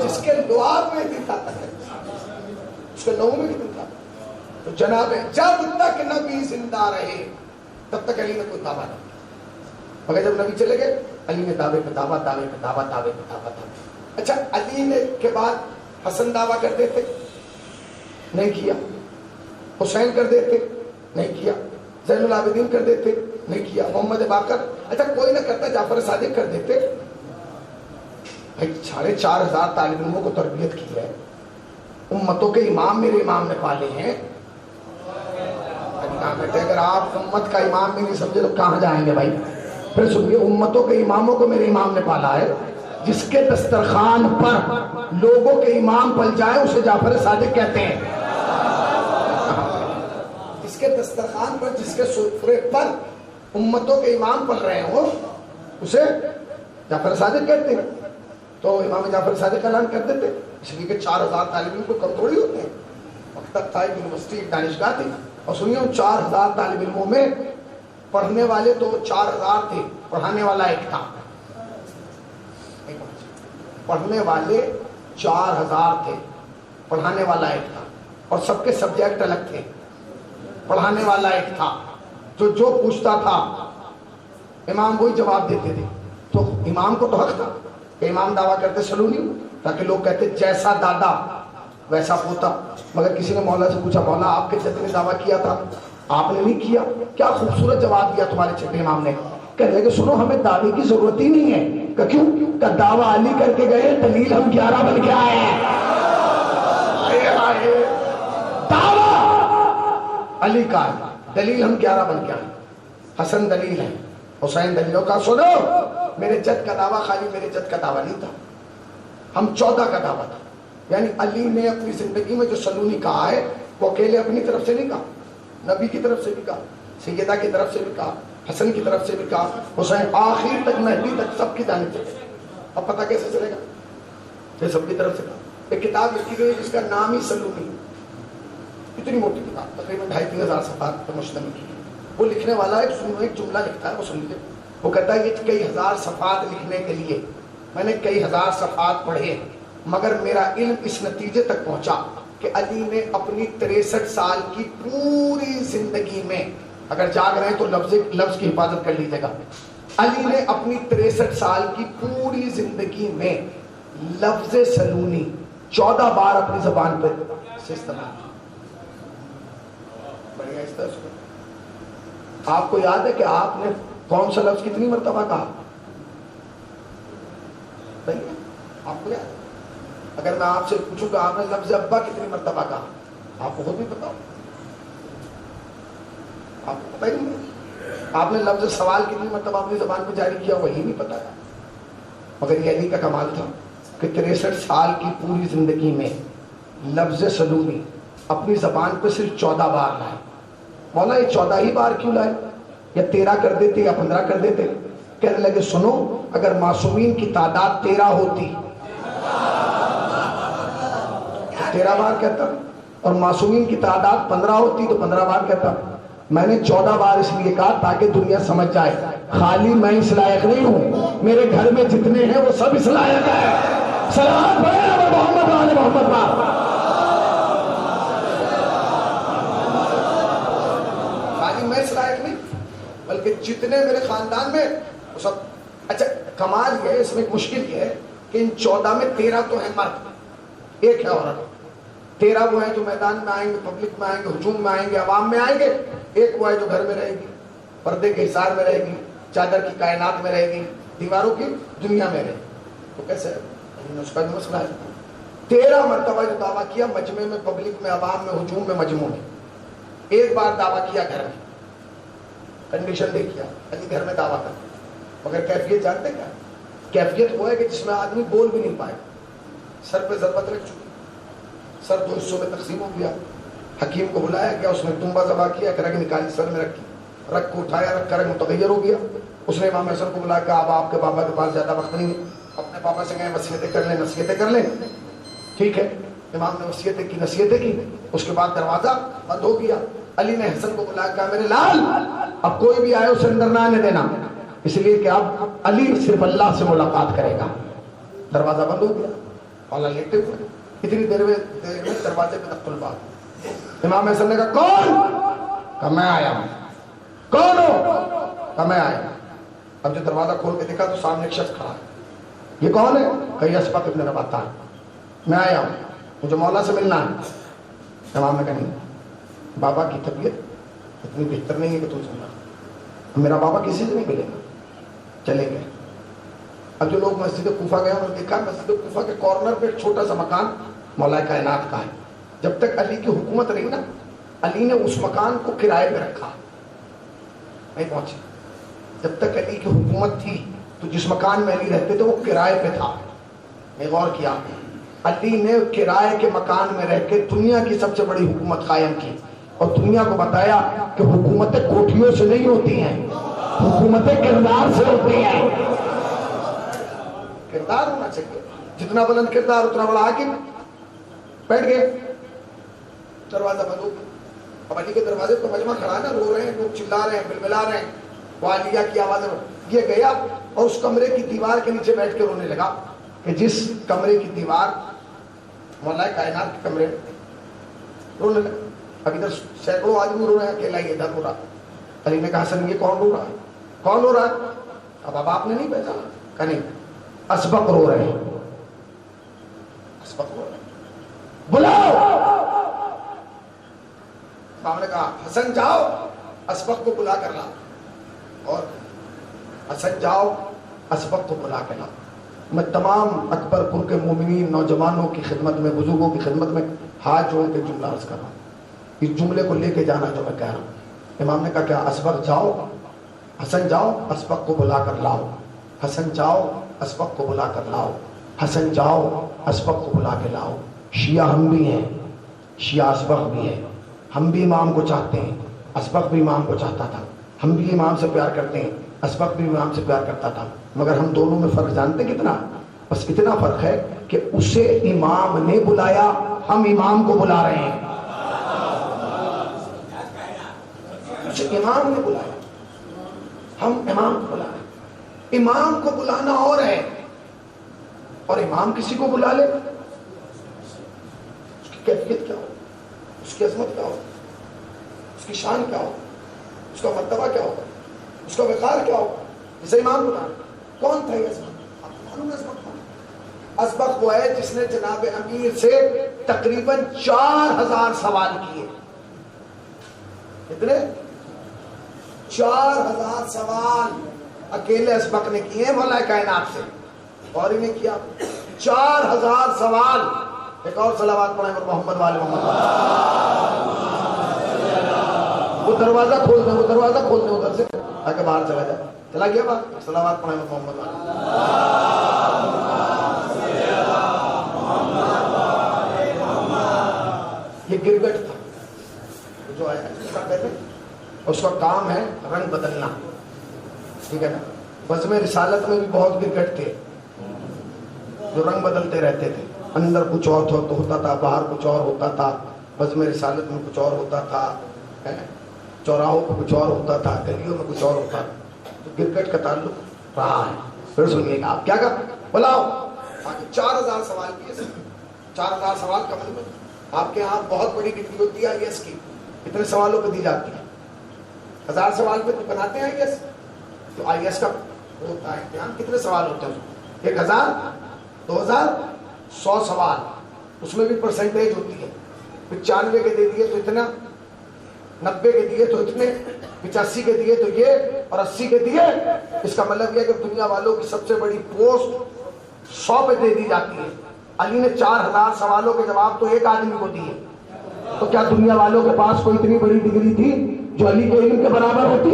جس کے لعاب میں اتنی طاقت ہے اس کے لوگوں میں کتنا تھا. تو جناب جب تک نبی زندہ رہے تب تک علی نے کوئی دعویٰ نہیں کیا، مگر جب نبی چلے گئے علی نے دعوے پہ دعویٰ، دعوے پہ دعویٰ، دعوے پہ دعویٰ. اچھا علی نے کے بعد حسن دعویٰ کر دیتے، نہیں کیا. حسین کر دیتے، نہیں کیا. زین العابدین کر دیتے، نہیں کیا. محمد باقر، اچھا کوئی نہ کرتا، جعفر صادق کر دیتے. بھائی 4,500 طالب علموں کو تربیت کی ہے، امتوں کے امام میرے امام نے پالے ہیں. بیٹے اگر آپ امت کا امام میں نہیں سمجھے تو کہاں جائیں گے بھائی؟ پھر سنیے، امتوں کے اماموں کو میرے امام نے پالا ہے. جس کے دسترخوان پر لوگوں کے امام پل جائے اسے جعفر صادق کہتے ہیں. جس کے دسترخوان پر، جس کے سفرے پر امتوں کے امام پل رہے ہوں اسے جعفر صادق کہتے ہیں. تو امام جعفر صادق کا اعلان کر دیتے، اس لیے کہ 4,000 طالب علم کو کم تھوڑی ہوتے ہیں. وقت تھا ایک یونیورسٹی، ایک دانشگاہ تھی، اور سنیے 4,000 طالب علموں میں پڑھنے والے تو 4,000 تھے، پڑھانے والا ایک تھا. پڑھنے والے 4,000 تھے، پڑھانے والا ایک تھا، اور سب کے سبجیکٹ الگ تھے. پڑھانے والا ایک تھا جو پوچھتا تھا امام وہی جواب دیتے تھے. تو امام کو تو حق تھا کہ امام دعویٰ کرتے سلونی، تاکہ لوگ کہتے جیسا دادا ویسا پوتا. مگر کسی نے مولا سے پوچھا، مولا آپ کے جد نے دعویٰ کیا تھا، آپ نے نہیں کیا. کیا خوبصورت جواب دیا تمہارے چھٹے امام نے. کہہ رہے کہ سنو ہمیں دعوے کی ضرورت ہی نہیں ہے. کہ کیوں؟ کہ دعویٰ علی کر کے گئے، دلیل ہم 11 بن کے آئے ہیں. دعویٰ علی کا ہے، دلیل ہم 11 بن کے آئے. حسن دلیل ہے، حسین دلیلوں کا. سنو میرے جد کا دعویٰ خالی میرے جد کا دعویٰ نہیں تھا، ہم 14 کا دعویٰ تھا. یعنی علی نے اپنی زندگی میں جو سلونی کہا ہے وہ اکیلے اپنی طرف سے نہیں کہا، نبی کی طرف سے بھی کہا، سیدہ کی طرف سے بھی کہا، حسن کی طرف سے بھی کہا، حسین آخر تک، مہدی تک، سب کی جانب سے. اب پتہ کیسے چلے گا؟ یہ سب کی طرف سے کہا. ایک کتاب لکھی گئی جس کا نام ہی سلونی، اتنی موٹی کتاب، تقریباً 2,500-3,000 صفحات پر مشتمل کی. وہ لکھنے والا ایک جملہ لکھتا ہے، وہ سن لیجیے. وہ کہتا ہے کہ کئی ہزار صفحات لکھنے کے لیے میں نے کئی ہزار صفحات پڑھے، مگر میرا علم اس نتیجے تک پہنچا کہ علی نے اپنی 63 سال کی پوری زندگی میں، اگر جاگ رہے ہیں تو لفظ کی حفاظت کر لیجیے گا، علی نے اپنی 63 سال کی پوری زندگی میں لفظ سلونی 14 بار اپنی زبان پہ استعمال کیا. بڑھیا اس طرح سے. آپ کو یاد ہے کہ آپ نے کون سا لفظ کتنی مرتبہ کہا؟ آپ کو یاد؟ اگر میں آپ سے پوچھوں کہ آپ نے لفظ ابا کتنی مرتبہ کہا، آپ کو خود بھی بتاؤ. آپ کو پتہ ہی نہیں. آپ نے لفظ سوال کتنی مرتبہ اپنی زبان پہ جاری کیا، وہی نہیں پتا. مگر یہ علی کا کمال تھا کہ 63 سال کی پوری زندگی میں لفظ سلونی اپنی زبان پہ صرف 14 بار لائے. مولا یہ 14 ہی بار کیوں لائے؟ یا 13 کر دیتے یا 15 کر دیتے؟ کہنے لگے سنو، اگر معصومین کی تعداد 13 ہوتی 13 بار کہتا، اور معصومین کی تعداد 15 ہوتی تو 15 بار کہتا. میں نے 14 بار اس لیے کہا تاکہ دنیا سمجھ جائے خالی میں اس لائق نہیں ہوں، میرے گھر میں جتنے ہیں وہ سب اس لائق ہے. صلوات پڑھیں محمد آل محمد پر. خالی میں اس لائق نہیں بلکہ جتنے میرے خاندان میں وہ سب. اچھا کمال یہ ہے، اس میں ایک مشکل یہ ہے کہ ان 14 میں 13 تو ہیں مرد، ایک ہے عورت. 13 وہ ہیں جو میدان میں آئیں گے، پبلک میں آئیں گے، ہجوم میں آئیں گے، عوام میں آئیں گے. ایک وہ ہے جو گھر میں رہے گی، پردے کے حصار میں رہے گی، چادر کی کائنات میں رہے گی، دیواروں کی دنیا میں رہے گی. تو کیسے ہے؟ اس کا بھی مسئلہ ہے. 13 مرتبہ جو دعویٰ کیا مجمع میں، پبلک میں، عوام میں، ہجوم میں، مجموع میں. ایک بار دعویٰ کیا گھر میں، کنڈیشن دے کیا علی گھر میں دعویٰ کر. مگر کیفیت جانتے کیا؟ کیفیت وہ ہے کہ جس میں آدمی بول بھی نہیں پائے، سر پہ ضربت رکھ چکی، سر 2 حصوں میں تقسیم ہو گیا. حکیم کو بلایا گیا، اس نے تنبا ذبح کیا، ایک رگ نکالی، سر میں رکھی، رگ کو اٹھایا، رگ کا رنگ متغیر ہو گیا. اس نے امام حسن کو بلایا کہ اب آپ کے بابا کے پاس زیادہ وقت نہیں ہے، اپنے پاپا سے کہیں وصیتیں کر لیں، نصیحتیں کر لیں. ٹھیک ہے، امام نے وصیتیں کی، نصیحتیں کی. اس کے بعد دروازہ بند ہو گیا. علی نے حسن کو بلایا کہا میرے لال اب کوئی بھی آئے اسے اندر نہ آنے دینا، اس لیے کہ اب علی صرف اللہ سے ملاقات کرے گا. دروازہ بند ہو گیا. مولا لیٹے ہوئے، اتنی دیر میں دروازے پہ تک الباب. امام حسن نے کہا کون؟ کہا میں آیا ہوں. کون ہو؟ کہا میں آیا ہوں. اب جو دروازہ کھول کے دیکھا تو سامنے ایک شخص کھڑا ہے. یہ کون ہے؟ کہ یہ اسبق ابن رباطہ. میں آیا ہوں, مجھے مولا سے ملنا ہے. امام نے کہا نہیں, بابا کی طبیعت اتنی بہتر نہیں ہے کہ تم سے ملا, میرا بابا کسی سے نہیں ملے گا. چلے گئے. اب جو لوگ مسجد کوفہ گئے انہوں نے دیکھا مسجد کوفہ کے کارنر پہ ایک چھوٹا سا مکان مولا کائنات کا ہے. جب تک علی کی حکومت رہی نا, علی نے اس مکان کو کرائے پہ رکھا, نہیں پہنچے. جب تک علی کی حکومت تھی تو جس مکان میں علی رہتے تھے وہ کرائے پہ تھا. میں غور کیا, علی نے کرائے کے مکان میں رہ کے دنیا کی سب سے بڑی حکومت قائم کی اور دنیا کو بتایا کہ حکومتیں کوٹھیوں سے نہیں ہوتی ہیں, حکومتیں کردار سے ہوتی ہیں. کردار ہونا چاہیے, جتنا بلند کردار اتنا بڑا حاکم. بیٹھ گئے, دروازہ بند ہو گیا. اب علی کے دروازے تو مجمع کھڑا نا, رو رہے ہیں لوگ, چلا رہے ہیں, بلبلا رہے ہیں. وہ علیہ کی آواز میں یہ گیا اور اس کمرے کی دیوار کے نیچے بیٹھ کے رونے لگا کہ جس کمرے کی دیوار مولا کائنات کے کمرے میں رونے لگا. اب ادھر سینکڑوں آدمی رو رہے ہیں, اکیلا ہی ادھر رو رہا. علی نے کہا حسن یہ کون رو رہا ہے؟ کون رو رہا ہے؟ اب آپ نے نہیں پہچانا؟ کہا نہیں, اسبق رو رہے ہیں. اسبق رو رہے ہیں, بلاؤ. آپ نے کہا حسن جاؤ اسبق کو بلا کر لاؤ. اور حسن جاؤ اسبق کو بلا کے لاؤ. میں تمام اکبر پور کے مومنین نوجوانوں کی خدمت میں, بزرگوں کی خدمت میں ہاتھ جوڑ کے جملہ عرض کر رہا ہوں. اس جملے کو لے کے جانا جو میں کہہ رہا ہوں. امام نے کہا کیا اسبق جاؤ, حسن جاؤ اسبق کو بلا کر لاؤ. حسن جاؤ اسبق کو بلا کر لاؤ. حسن جاؤ اسبق کو بلا کے لاؤ. شیعہ ہم بھی ہیں, شیعہ اسبق بھی ہے. ہم بھی امام کو چاہتے ہیں, اسبق بھی امام کو چاہتا تھا. ہم بھی امام سے پیار کرتے ہیں, اسبق بھی امام سے پیار کرتا تھا. مگر ہم دونوں میں فرق جانتے کتنا؟ بس اتنا فرق ہے کہ اسے امام نے بلایا, ہم امام کو بلا رہے ہیں. اسے امام نے بلایا, ہم امام کو بلا رہے ہیں. امام کو بلانا اور ہے, اور امام کسی کو بلا لے اس کی کیفیت کیا ہو, اس کی عظمت کیا ہو, اس کی شان کیا ہو, اس کا مرتبہ کیا ہوگا, اس کا وقار کیا ہوگا. جسے امام بلا رہے. کون تھا یہ اسبق؟ آپ کو معلوم ہے اسبق کون؟ اسبق وہ ہے جس نے جناب امیر سے تقریباً 4000 سوال کیے. کتنے؟ 4000 سوال اکیلے اسبق نے کیے مولا کائنات سے, اور انہیں کیا 4000 سوال. ایک اور صلوات پڑھیں محمد والے محمد. وہ دروازہ کھول دیں, وہ دروازہ کھول دیں ادھر سے تاکہ باہر چلا جائے. چلا گیا بات. صلوات پڑھیں محمد والے. یہ گرگٹ تھا جو آیا, اس کا کام ہے رنگ بدلنا, ٹھیک ہے نا. بزم رسالت میں بھی بہت گرگٹ تھے جو رنگ بدلتے رہتے تھے. اندر کچھ اور ہوتا تھا, باہر کچھ اور ہوتا تھا. بزم رسالت میں کچھ اور ہوتا تھا, چوراہوں پہ کچھ اور ہوتا تھا, گلیوں میں کچھ اور ہوتا تھا. تو گرگٹ کا تعلق رہا ہے. پھر سنیے گا آپ کیا کہا, بلاؤ. 4000 سوال کیے, 4000 سوال کا مطلب آپ کے یہاں بہت بڑی ڈگری ہوتی ہے IAS کی, اتنے سوالوں پہ دی جاتی ہے. 1000 سوال پہ بناتے ہیں IAS, تو IAS کا ہوتا ہے امتحان. کتنے سوال ہوتے ہیں؟ 1000, 2000, 100 سوال. اس میں بھی پرسنٹیج ہوتی ہے. 95 کے دے دیے تو اتنا, 90 کے دیے تو اتنے, 85 کے دیے تو یہ, اور 80 کے دیے. اس کا مطلب یہ ہے کہ دنیا والوں کی سب سے بڑی پوسٹ 100 پہ دے دی جاتی ہے. علی نے 4000 سوالوں کے جواب تو ایک آدمی کو دیے. تو کیا دنیا والوں کے پاس کوئی اتنی بڑی ڈگری تھی جو علی کے علم کے برابر ہوتی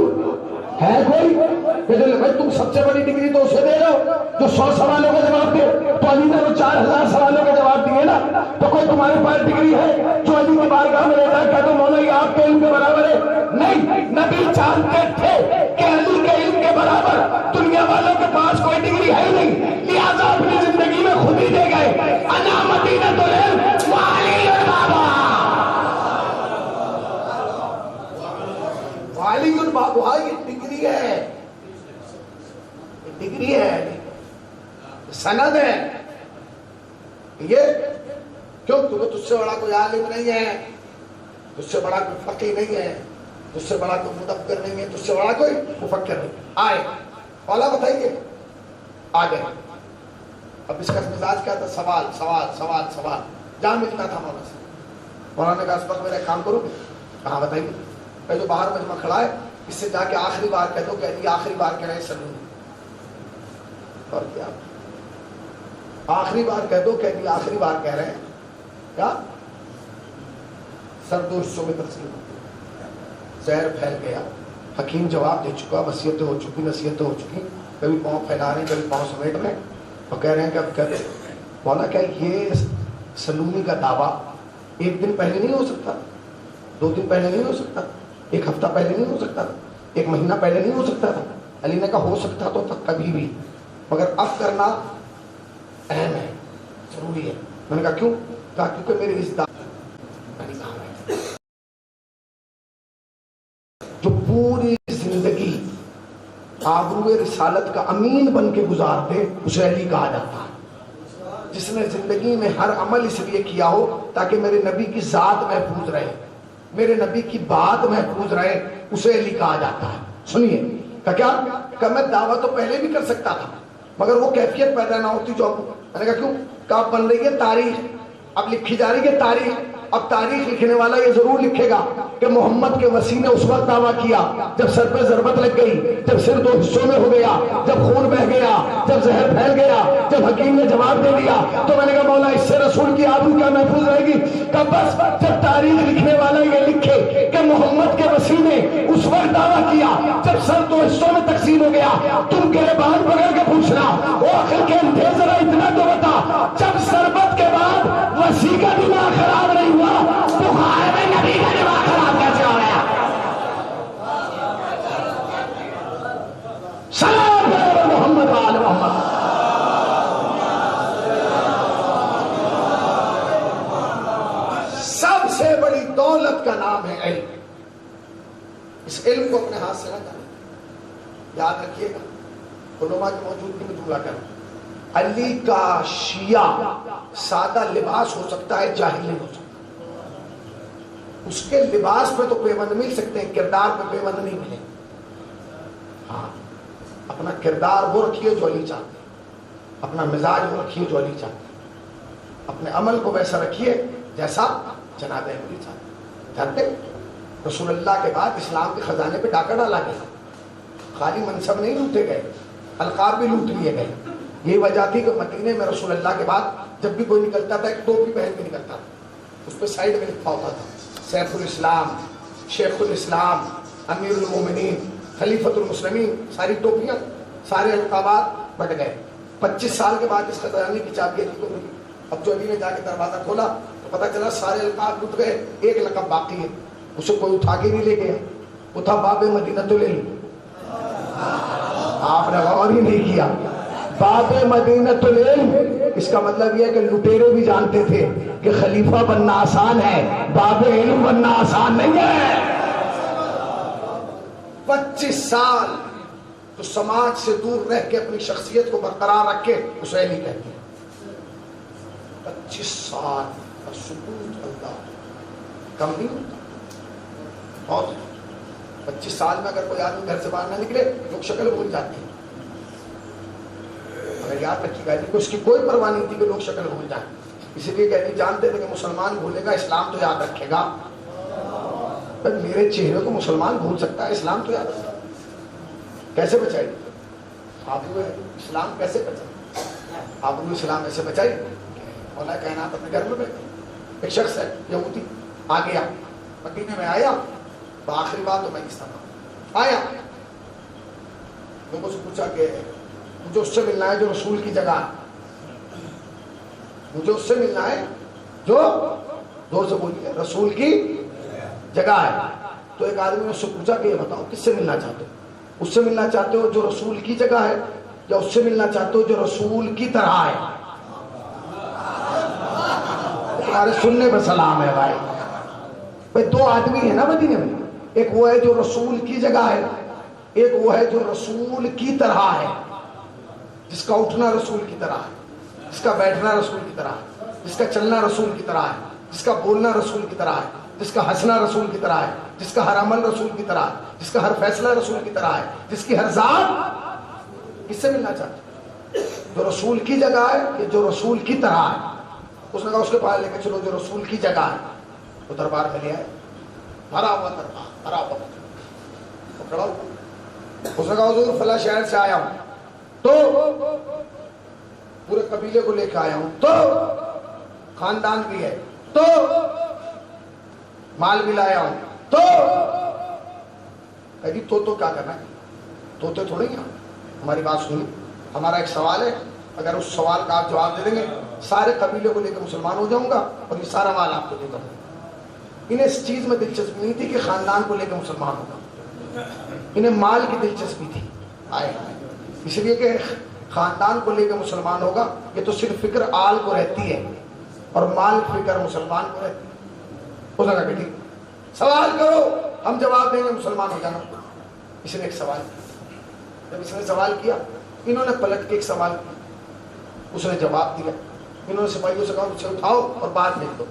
ہے؟ کوئی کہ تم سب سے بڑی ڈگری تو اسے دے رہے ہو جو 100 سوالوں کا جواب دے. تو علی نے وہ 4000 سوالوں کے جواب دیے نا. تو کوئی تمہارے پاس ڈگری ہے جو علی کی بارگاہ میں رہتا ہے کیا تو مولا یہ آپ کے علم کے برابر ہے؟ نہیں. نبی جانتے تھے کہ علی کے علم کے برابر دنیا والوں کے پاس کوئی ڈگری ہے ہی نہیں, لہٰذا اپنی زندگی میں خود ہی دے گئے, انا مدینۃ العلم وعلی البابا. علی البابا یہ ڈگری ہے, ڈگری ہے, سند ہے. یہ کیوں؟ کیونکہ تجھ سے بڑا کوئی عالم نہیں ہے، تجھ سے بڑا کوئی فقیہ نہیں ہے، تجھ سے بڑا کوئی مدبر نہیں ہے، تجھ سے بڑا کوئی مفکر نہیں۔ آئے مولا بتائیے، آ گئے۔ اب اس کا مزاج کیا تھا؟ سوال سوال سوال سوال، جہاں ملتا تھا مولا سے۔ مولانا نے کہا اس وقت میرا ایک کام کرو، کہاں بتائیے؟ کہ جو باہر مجمع کھڑا ہے اس سے جا کے آخری بار کہہ دو کہ علی آخری بار کہہ رہے ہیں سلام، اور کیا آخری بار کہہ دو کہ علی آخری بار کہہ رہے ہیں کیا؟ سر دو حصوں میں تقسیم ہوتی ہے، زہر پھیل گیا، حکیم جواب دے چکا، وصیتیں ہو چکی، نصیحتیں ہو چکی، کبھی پاؤں پھیلا رہے ہیں کبھی پاؤں سمیٹ رہے ہیں، اور کہہ رہے ہیں کہ اب کہہ دو۔ مولا کیا یہ سلومی کا دعویٰ ایک دن پہلے نہیں ہو سکتا، 2 دن پہلے نہیں ہو سکتا، 1 ہفتہ پہلے نہیں ہو سکتا تھا، 1 مہینہ پہلے نہیں ہو سکتا تھا؟ علی نے کہا ہو سکتا تو تک کبھی بھی، مگر اب کرنا اہم ہے، ضروری ہے۔ میں نے کہا کیوں؟ کہا کیونکہ میری اس جو پوری زندگی آبرو رسالت کا امین بن کے گزارتے اسے علی کہا جاتا ہے۔ جس نے زندگی میں ہر عمل اس لیے کیا ہو تاکہ میرے نبی کی ذات محفوظ رہے، میرے نبی کی بات محفوظ رہے، اسے علی کہا جاتا ہے۔ سنیے کیا کہ میں دعویٰ تو پہلے بھی کر سکتا تھا مگر وہ کیفیت پیدا نہ ہوتی جو اب، میں نے کہا کیوں؟ کہ اب بن رہی ہے تاریخ، اب لکھی جا رہی ہے تاریخ، اب تاریخ لکھنے والا یہ ضرور لکھے گا کہ محمد کے وسیع نے اس وقت دعویٰ کیا جب سر پہ ضربت لگ گئی، جب سر 2 حصوں میں ہو گیا، جب خون بہ گیا، جب زہر پھیل گیا، جب حکیم نے جواب دے دیا۔ تو میں نے کہا مولا اس سے رسول کی آبرو کیا محفوظ رہے گی؟ کہ بس جب تاریخ لکھنے والا یہ لکھے کہ محمد کے وسیع نے اس وقت دعویٰ کیا جب سر 2 حصوں میں تقسیم ہو گیا، تم گریبان پکڑ کے پوچھنا وہ آخر کے انتہے ذرا اتنا تو بتا، جب ضربت کے بعد وسیع کا دماغ خراب نہیں ہوا تو خائب نبی کا دماغ خراب کیسے ہو گیا؟ سلام علیہ محمد وآل محمد۔ سب سے بڑی دولت کا نام ہے علم۔ اس علم کو اپنے ہاتھ سے نہ جانے، یاد رکھیے گا، علماء کی موجودگی میں جملہ کریں، علی کا شیعہ سادہ لباس ہو سکتا ہے، جاہل نہیں ہو سکتا۔ اس کے لباس پہ تو پیوند مل سکتے ہیں، کردار پہ پیوند نہیں ملے۔ ہاں اپنا کردار وہ رکھیے جو علی چاہتے ہیں، اپنا مزاج وہ رکھیے جو علی چاہتے ہیں، اپنے عمل کو ویسا رکھیے جیسا جناب علی چاہتے ہیں۔ جانتے رسول اللہ کے بعد اسلام کے خزانے پہ ڈاکہ ڈالا گیا، خالی منصب نہیں لوٹے گئے، القاب بھی لوٹ لیے گئے۔ یہی وجہ تھی کہ مدینے میں رسول اللہ کے بعد جب بھی کوئی نکلتا تھا ایک ٹوپی پہن کے نکلتا تھا، اس پہ سائڈ میں لکھا ہوتا تھا سیف الاسلام، شیخ الاسلام، امیر المومنین، خلیفۃ المسلمین، ساری ٹوپیاں، سارے القابات بٹ گئے۔ 25 سال کے بعد اس خزانے کی چابی علی کو ملی۔ اب جو علی نے جا کے دروازہ کھولا تو پتہ چلا سارے القاب لٹ گئے، ایک لقب باقی ہے، اسے کوئی اٹھا کے نہیں لے گیا، وہ تھا باب مدینۃ العلم۔ آپ نے غور ہی نہیں کیا، باب مدینۃ العلم، اس کا مطلب یہ ہے کہ لٹیرے بھی جانتے تھے کہ خلیفہ بننا آسان ہے، باب علم بننا آسان نہیں ہے۔ 25 سال تو سماج سے دور رہ کے اپنی شخصیت کو برقرار رکھ کے اسے علی کہتے ہیں۔ 25 سال کا سکوت اللہ کم نہیں ہوتا، بہت 25 سال میں اگر کوئی آدمی گھر سے باہر نہ نکلے لوگ شکل بھول جاتے ہیں۔ اگر یاد رکھیے گا کہ اس کی کوئی پرواہ نہیں تھی کہ لوگ شکل بھول جائیں، اسی لیے کہ علی جانتے تھے کہ مسلمان بھولے گا اسلام تو یاد رکھے گا۔ میرے چہرے کو مسلمان بھول سکتا ہے، اسلام تو یاد رکھے گا۔ کیسے بچائی آپ اسلام؟ کیسے بچائی آپ اسلام؟ ایسے بچائی مولا کائنات اپنے گھر میں بیٹھے، ایک شخص ہے یہودی آ گیا مدینے میں، آیا آخری بات تو میں اس طرح آیا، لوگوں سے پوچھا کہ مجھے اس سے ملنا ہے جو رسول کی جگہ ہے، مجھے اس سے ملنا ہے جو، زور سے بولیے، رسول کی جگہ ہے۔ تو ایک آدمی نے اس سے پوچھا کہ یہ بتاؤ کس سے ملنا چاہتے ہو؟ اس سے ملنا چاہتے ہو جو رسول کی جگہ ہے یا اس سے ملنا چاہتے ہو جو رسول کی طرح ہے؟ تمہارے سننے پر سلام ہے بھائی۔ بھائی 2 آدمی ہیں نا مدینے میں، ایک وہ ہے جو رسول کی جگہ ہے، ایک وہ ہے جو رسول کی طرح ہے، جس کا اٹھنا رسول کی طرح ہے، جس کا بیٹھنا رسول کی طرح ہے۔ جس کا چلنا رسول کی طرح ہے، جس کا بولنا رسول کی طرح ہے، جس کا ہنسنا رسول کی طرح ہے، جس کا ہر عمل رسول کی طرح ہے، جس کا ہر فیصلہ رسول کی طرح ہے، جس کی ہر ذات کس سے ملنا چاہتا ہے؟ جو رسول کی جگہ ہے کہ جو رسول کی طرح ہے. اس نے کہا اس کے پاس لے کے چلو جو رسول کی جگہ ہے. وہ دربار میں لے آئے، بھرا ہوا دربار، بھرا ہوا وہ کھڑا ہوا. اس نے کہا حضور فلاں شہر سے آیا ہوں تو پورے قبیلے کو لے کے آیا ہوں، تو خاندان بھی ہے، تو مال بھی لایا ہوں، تو کہا جی تو کیا کرنا ہے؟ تو تھوڑی ہیں ہماری بات سنیے، ہمارا ایک سوال ہے، اگر اس سوال کا آپ جواب دے دیں گے سارے قبیلے کو لے کے مسلمان ہو جاؤں گا اور یہ سارا مال آپ کو دے دوں گا. انہیں اس چیز میں دلچسپی نہیں تھی کہ خاندان کو لے کے مسلمان ہوگا، انہیں مال کی دلچسپی تھی. اس لیے کہ خاندان کو لے کے مسلمان ہوگا یہ تو صرف فکر آل کو رہتی ہے اور مال فکر مسلمان کو رہتی ہے. اس نے کہا کہ ٹھیک سوال کرو ہم جواب دیں گے، مسلمان ہو جانا. اس نے ایک سوال کیا، جب اس نے سوال کیا انہوں نے پلٹ کے ایک سوال کیا، اس نے جواب دیا. انہوں نے سپاہیوں سے کہا اسے اٹھاؤ اور باہر پھینک دو.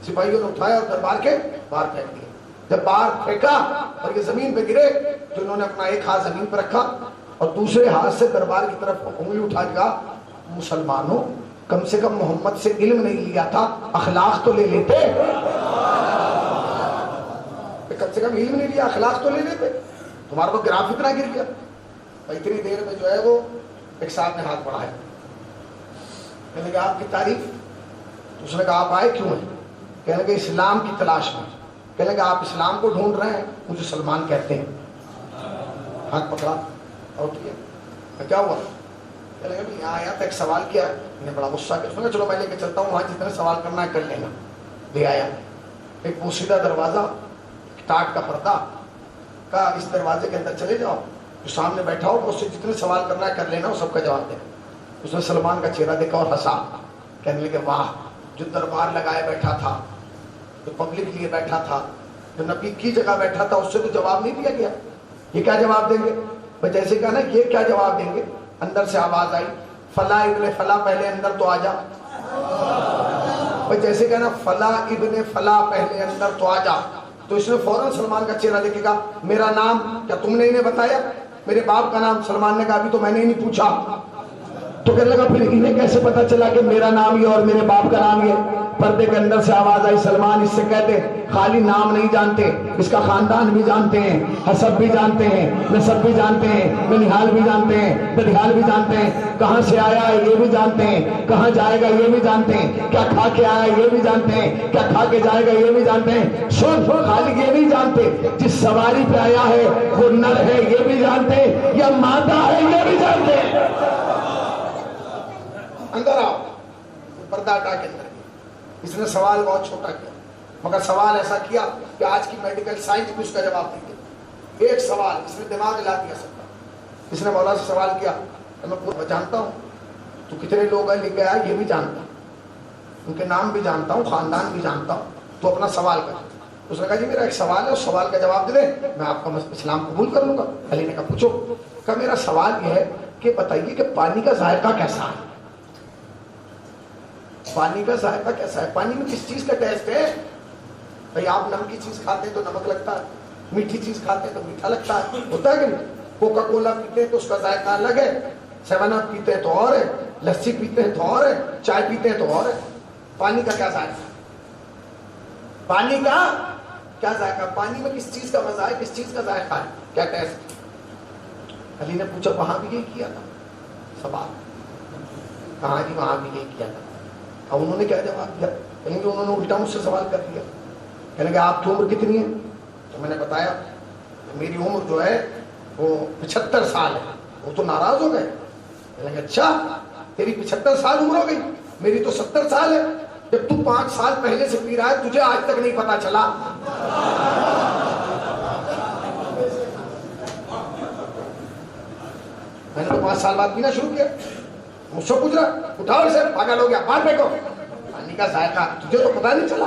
سپاہیوں نے اٹھایا اور دربار کے باہر پھینک دیا. جب باہر پھینکا اور یہ زمین پہ گرے تو انہوں نے اپنا ایک ہاتھ زمین پہ رکھا اور دوسرے ہاتھ سے دربار کی طرف انگلی اٹھا کے کہا مسلمانوں کم سے کم محمد سے علم نہیں لیا تھا، اخلاق تو لے لیتے. کم سے کم علم نہیں لیا، اخلاق تو لے لیتے، تمہارا تو گراف اتنا گر گیا. اتنی دیر میں جو ہے وہ ایک صاحب نے ہاتھ بڑھایا، کہنے لگا آپ کی تعریف. اس نے کہا آپ آئے کیوں ہیں؟ کہنے لگا اسلام کی تلاش میں. کہنے لگا آپ اسلام کو ڈھونڈ رہے ہیں، مجھے سلمان کہتے ہیں. ہاتھ پکڑا اور کیا ہوا؟ کہنے لگا یہاں آیا تھا ایک سوال کیا. انہیں بڑا غصہ کیا. اس نے کہا چلو میں لے کے چلتا ہوں، وہاں جتنے سوال کرنا ہے کر لینا. لے آیا ایک پوشیدہ دروازہ، ٹاٹ کا پردہ، کہا اس دروازے کے اندر چلے جاؤ، جو سامنے بیٹھا ہو اس سے جتنے سوال کرنا ہے کر لینا، وہ سب کا جواب دینا. اس نے سلمان کا چہرہ دیکھا اور ہنسا. کہنے لگے واہ، جو دربار لگائے بیٹھا تھا، جو پبلک لیے بیٹھا تھا، جو نبی کی جگہ بیٹھا تھا، اس سے تو جواب نہیں دیا گیا. یہ کیا جواب دیں گے؟ بھائی جیسے کہا نا یہ کیا جواب دیں گے؟ اندر سے آواز آئی فلاں ابن فلاں پہلے اندر تو آ جا. بھائی جیسے کہا نا فلاں ابن فلاں پہلے اندر تو آ جا، تو اس نے فوراً سلمان کا چہرہ دیکھے گا میرا نام کیا تم نے انہیں بتایا؟ میرے باپ کا نام. سلمان نے کہا ابھی تو میں نے ہی نہیں پوچھا. تو کہنے لگا پھر انہیں کیسے پتا چلا کہ میرا نام یہ اور میرے باپ کا نام یہ؟ پردے کے اندر سے آواز آئی سلمان اس سے کہتے خالی نام نہیں جانتے، اس کا خاندان بھی جانتے ہیں، حسب بھی جانتے ہیں، نسب بھی جانتے ہیں، ننیحال بھی جانتے ہیں، بدحال بھی جانتے ہیں، کہاں سے آیا ہے یہ بھی جانتے ہیں، کہاں جائے گا یہ بھی جانتے ہیں، کیا کھا کے آیا ہے یہ بھی جانتے ہیں، کیا کھا کے جائے گا یہ بھی جانتے ہیں. سن خالی یہ بھی جانتے جس سواری پہ آیا ہے وہ نر ہے یہ بھی جانتے ہیں یا مادہ ہے یہ بھی جانتے ہیں. اندر آؤ. پردہ ہٹا کے اندر. اس نے سوال بہت چھوٹا کیا مگر سوال ایسا کیا کہ آج کی میڈیکل سائنس بھی اس کا جواب نہیں دے. ایک سوال اس نے دماغ ہلا دیا سب کا. اس نے مولا سے سوال کیا میں پورا جانتا ہوں تو کتنے لوگ ہیں لے کے آیا یہ بھی جانتا ہوں، ان کے نام بھی جانتا ہوں، خاندان بھی جانتا ہوں، تو اپنا سوال کر. اس نے کہا جی میرا ایک سوال ہے، اس سوال کا جواب دے دیں میں آپ کا اسلام قبول کر لوں گا. علی نے کہا پوچھو. کہا میرا سوال یہ ہے کہ بتائیے کہ پانی کا ذائقہ کیسا ہے؟ پانی کا ذائقہ کیسا ہے؟ پانی میں کس چیز کا ٹیسٹ ہے؟ بھائی آپ نمکی چیز کھاتے ہیں تو نمک لگتا ہے، میٹھی چیز کھاتے ہیں تو میٹھا لگتا ہے، ہوتا ہے کہ نہیں؟ کوکا کولا پیتے ہیں تو اس کا ذائقہ الگ ہے، 7 اپ پیتے ہیں تو اور ہے، لسی پیتے ہیں تو اور ہے، چائے پیتے ہیں تو اور ہے. پانی کا کیا ذائقہ؟ پانی کا کیا ذائقہ؟ پانی میں کس چیز کا مزہ ہے، کس چیز کا ذائقہ ہے، کیا ٹیسٹ؟ علی نے پوچھا وہاں بھی یہی کیا تھا سوال؟ کہاں جی وہاں بھی یہی کیا تھا. اب انہوں نے کیا جواب دیا؟ کہیں کہ انہوں نے الٹا مجھ سے سوال کر دیا. کہنے کہ آپ کی عمر کتنی ہے؟ تو میں نے بتایا میری عمر جو ہے وہ 75 سال ہے. وہ تو ناراض ہو گئے. کہنے کہ اچھا تیری 75 سال عمر ہو گئی، میری تو 70 سال ہے. جب تو 5 سال پہلے سے پی رہا ہے تجھے آج تک نہیں پتا چلا؟ میں نے تو 5 سال بعد پینا شروع کیا. مجھ سے پوچھ رہا اٹھاؤ اسے، پاگل ہو گیا، باہر پھینکو. پانی کا ذائقہ تجھے تو پتا نہیں چلا،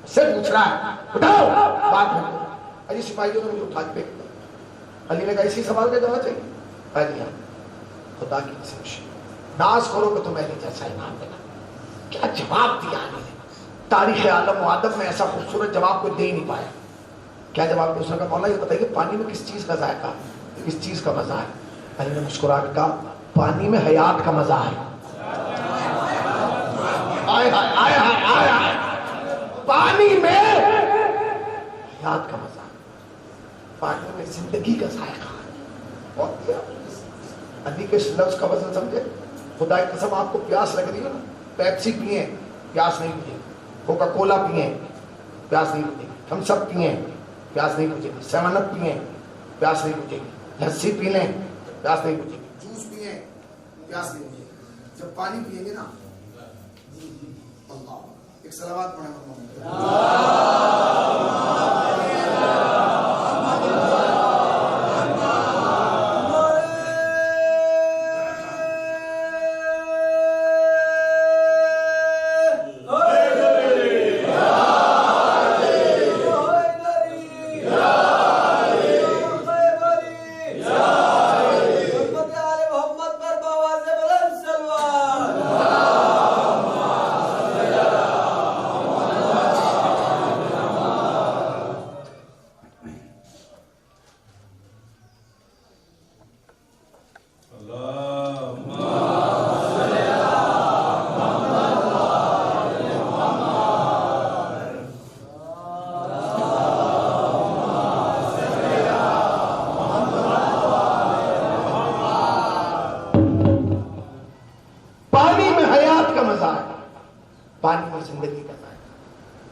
اس سے پوچھ رہا ہے اٹھاؤ باہر پھینکو. علی سپاہیوں نے مجھے اٹھا کے پھینک دیا. علی نے کہا اسی سوال کا جواب چاہیے؟ کہا دیا خدا کی قسم ناز کرو کہ تمہیں نہیں جیسا ایمان دینا. کیا جواب دیا علی نے. تاریخ عالم و ادب میں ایسا خوبصورت جواب کوئی دے ہی نہیں پایا. کیا جواب دیا؟ اس نے کہا مولا یہ بتائیے پانی میں کس چیز کا ذائقہ ہے, کس چیز کا مزہ ہے؟ علی نے مسکرا کے کہا پانی میں حیات کا مزہ ہے. آئے ہائے آئے ہائے آئے ہائے, پانی میں حیات کا مزہ ہے, پانی میں زندگی کا ذائقہ ہے. اور علی کے لفظ کا وزن سمجھے. خدا کی قسم آپ کو پیاس لگ رہی ہے نا, پیپسی پیئیں پیاس نہیں بجھے گی, کوکا کولا پیئیں پیاس نہیں بجھے گی, تھمس اپ پیئیں پیاس نہیں بجھے گی, 7 اپ پیئیں پیاس نہیں بجھے گی, لسی پی لیں پیاس نہیں بجھے گی, جوس پیئیں پیاس نہیں بجھے گی. جب پانی پیئیں گے نا, اللہ ایک صلوات پڑھیں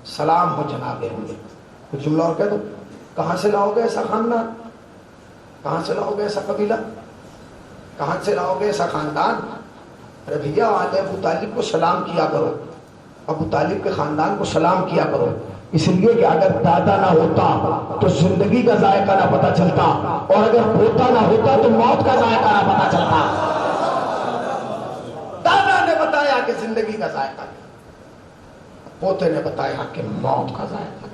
سلام ہو جناب ہوں. کچھ جملہ اور کہہ دو. کہاں سے لاؤ گے ایسا خاندان, کہاں سے لاؤ گے ایسا قبیلہ, کہاں سے لاؤ گے ایسا خاندان؟ ارے بھیا آج ابو طالب کو سلام کیا کرو, ابو طالب کے خاندان کو سلام کیا کرو, اس لیے کہ اگر دادا نہ ہوتا تو زندگی کا ذائقہ نہ پتہ چلتا, اور اگر پوتا نہ ہوتا تو موت کا ذائقہ نہ پتہ چلتا. دادا نے بتایا کہ زندگی کا ذائقہ, پوتے نے بتایا کہ موت کا ذائقہ.